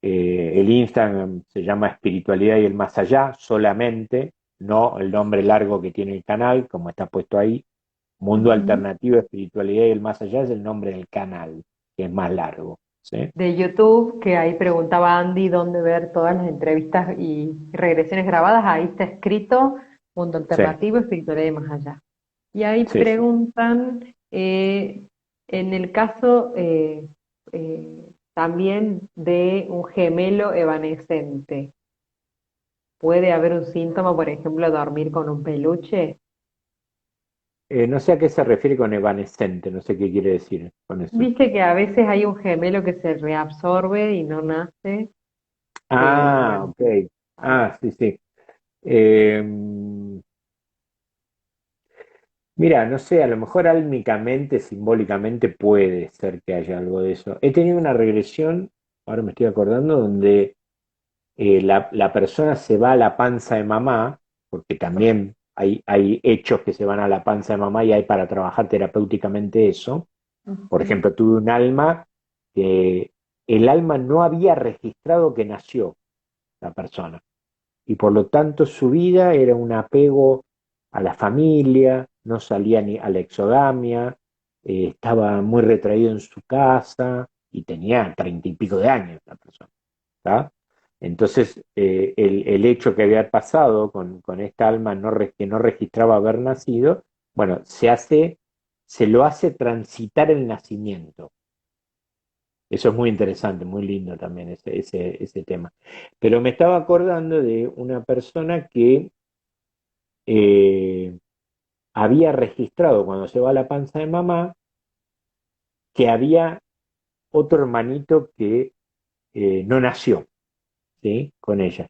S2: el Instagram se llama Espiritualidad y el Más Allá solamente, no el nombre largo que tiene el canal, como está puesto ahí. Mundo
S1: Ujú.
S2: Alternativo, Espiritualidad y el Más Allá es el nombre del canal, que es más largo, ¿sí?
S1: De YouTube, que ahí preguntaba Andy dónde ver todas las entrevistas y regresiones grabadas, ahí está escrito Mundo
S2: Sí,
S1: Alternativo, Espiritualidad y Más Allá. Y ahí
S2: sí, sí.
S1: preguntan, en el caso también de un gemelo evanescente, ¿puede haber un síntoma, por ejemplo, dormir con un peluche?
S2: No sé a qué se refiere con evanescente, no sé qué quiere decir con eso.
S1: Viste que a veces hay un gemelo que se reabsorbe y no nace.
S2: Ah,
S1: Bueno,
S2: ok. Ah, sí, sí. Eh, Mira, no sé, a lo mejor álmicamente, simbólicamente puede ser que haya algo de eso. He tenido una regresión, ahora me estoy acordando, donde la persona se va a la panza de mamá, porque también hay hechos que se van a la panza de mamá y hay para trabajar terapéuticamente eso. Por
S1: ujú,
S2: ejemplo, tuve un alma que el alma no había registrado que nació la persona y por lo tanto su vida era un apego a la familia, no salía ni a la exogamia, estaba muy retraído en su casa y tenía 30 y pico de años la persona. ¿Tá? Entonces, el hecho que había pasado con esta alma que no registraba haber nacido, bueno, se lo hace transitar el nacimiento. Eso es muy interesante, muy lindo también ese tema. Pero me estaba acordando de una persona que eh, había registrado cuando se va a la panza de mamá que había otro hermanito que no nació, ¿sí? Con ella.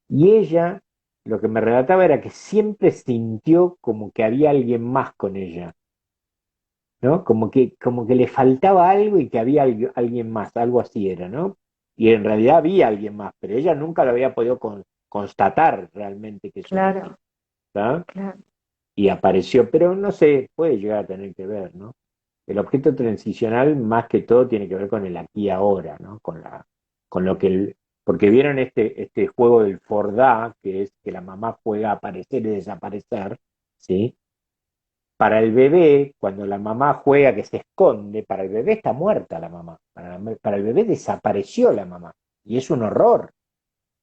S2: Y ella lo que me relataba era que siempre sintió como que había alguien más con ella, ¿no? Como que le faltaba algo y que había alguien más, algo así era, ¿no? Y en realidad había alguien más, pero ella nunca lo había podido constatar realmente que eso era así,
S1: claro,
S2: ¿tá?
S1: claro.
S2: Y apareció, pero no sé, puede llegar a tener que ver, ¿no? El objeto transicional más que todo tiene que ver con el aquí y ahora, ¿no? Con lo que porque vieron este juego del Fordá, que es que la mamá juega a aparecer y desaparecer, ¿sí? Para el bebé, cuando la mamá juega que se esconde, para el bebé está muerta la mamá, para el bebé desapareció la mamá, y es un horror,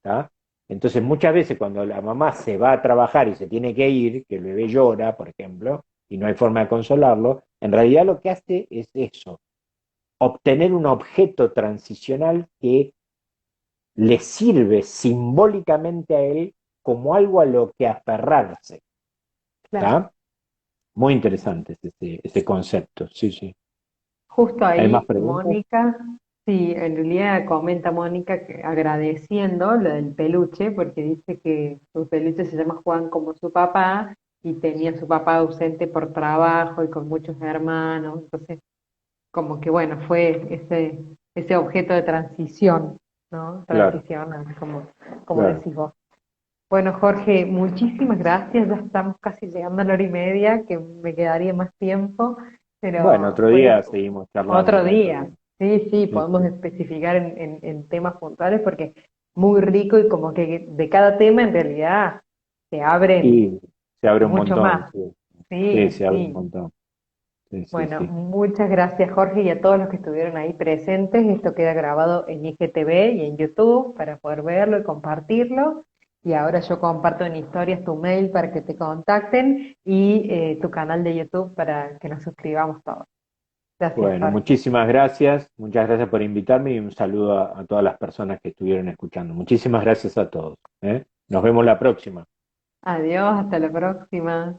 S2: ¿tá? Entonces muchas veces cuando la mamá se va a trabajar y se tiene que ir, que el bebé llora, por ejemplo, y no hay forma de consolarlo, en realidad lo que hace es eso, obtener un objeto transicional que le sirve simbólicamente a él como algo a lo que aferrarse,
S1: Claro.
S2: ¿tá? Muy interesante ese concepto, sí, sí.
S1: Justo
S2: ¿Hay más
S1: ahí,
S2: preguntas?
S1: Mónica, sí, en realidad comenta Mónica que agradeciendo lo del peluche, porque dice que su peluche se llama Juan como su papá y tenía su papá ausente por trabajo y con muchos hermanos, entonces como que bueno, fue ese objeto de transición, ¿no?
S2: Claro,
S1: Transición, como
S2: claro.
S1: decís vos. Bueno, Jorge, muchísimas gracias. Ya estamos casi llegando a la hora y media, que me quedaría más tiempo,
S2: Bueno,
S1: pero
S2: otro
S1: voy a
S2: día seguimos charlando,
S1: otro
S2: no hay
S1: día.
S2: problema.
S1: Sí, sí,
S2: Sí,
S1: podemos
S2: sí.
S1: especificar en temas puntuales porque muy rico y como que de cada tema en realidad se abren
S2: Y se abre un
S1: mucho
S2: montón,
S1: más.
S2: sí. Sí,
S1: Sí,
S2: se abre un
S1: sí.
S2: montón. Sí, sí,
S1: Bueno,
S2: sí.
S1: muchas gracias Jorge y a todos los que estuvieron ahí presentes. Esto queda grabado en IGTV y en YouTube para poder verlo y compartirlo. Y ahora yo comparto en historias tu mail para que te contacten y tu canal de YouTube para que nos suscribamos todos. Gracias,
S2: Bueno,
S1: Jorge.
S2: muchísimas gracias. Muchas gracias por invitarme y un saludo a todas las personas que estuvieron escuchando. Muchísimas gracias a todos, ¿eh? Nos vemos la próxima.
S1: Adiós, hasta la próxima.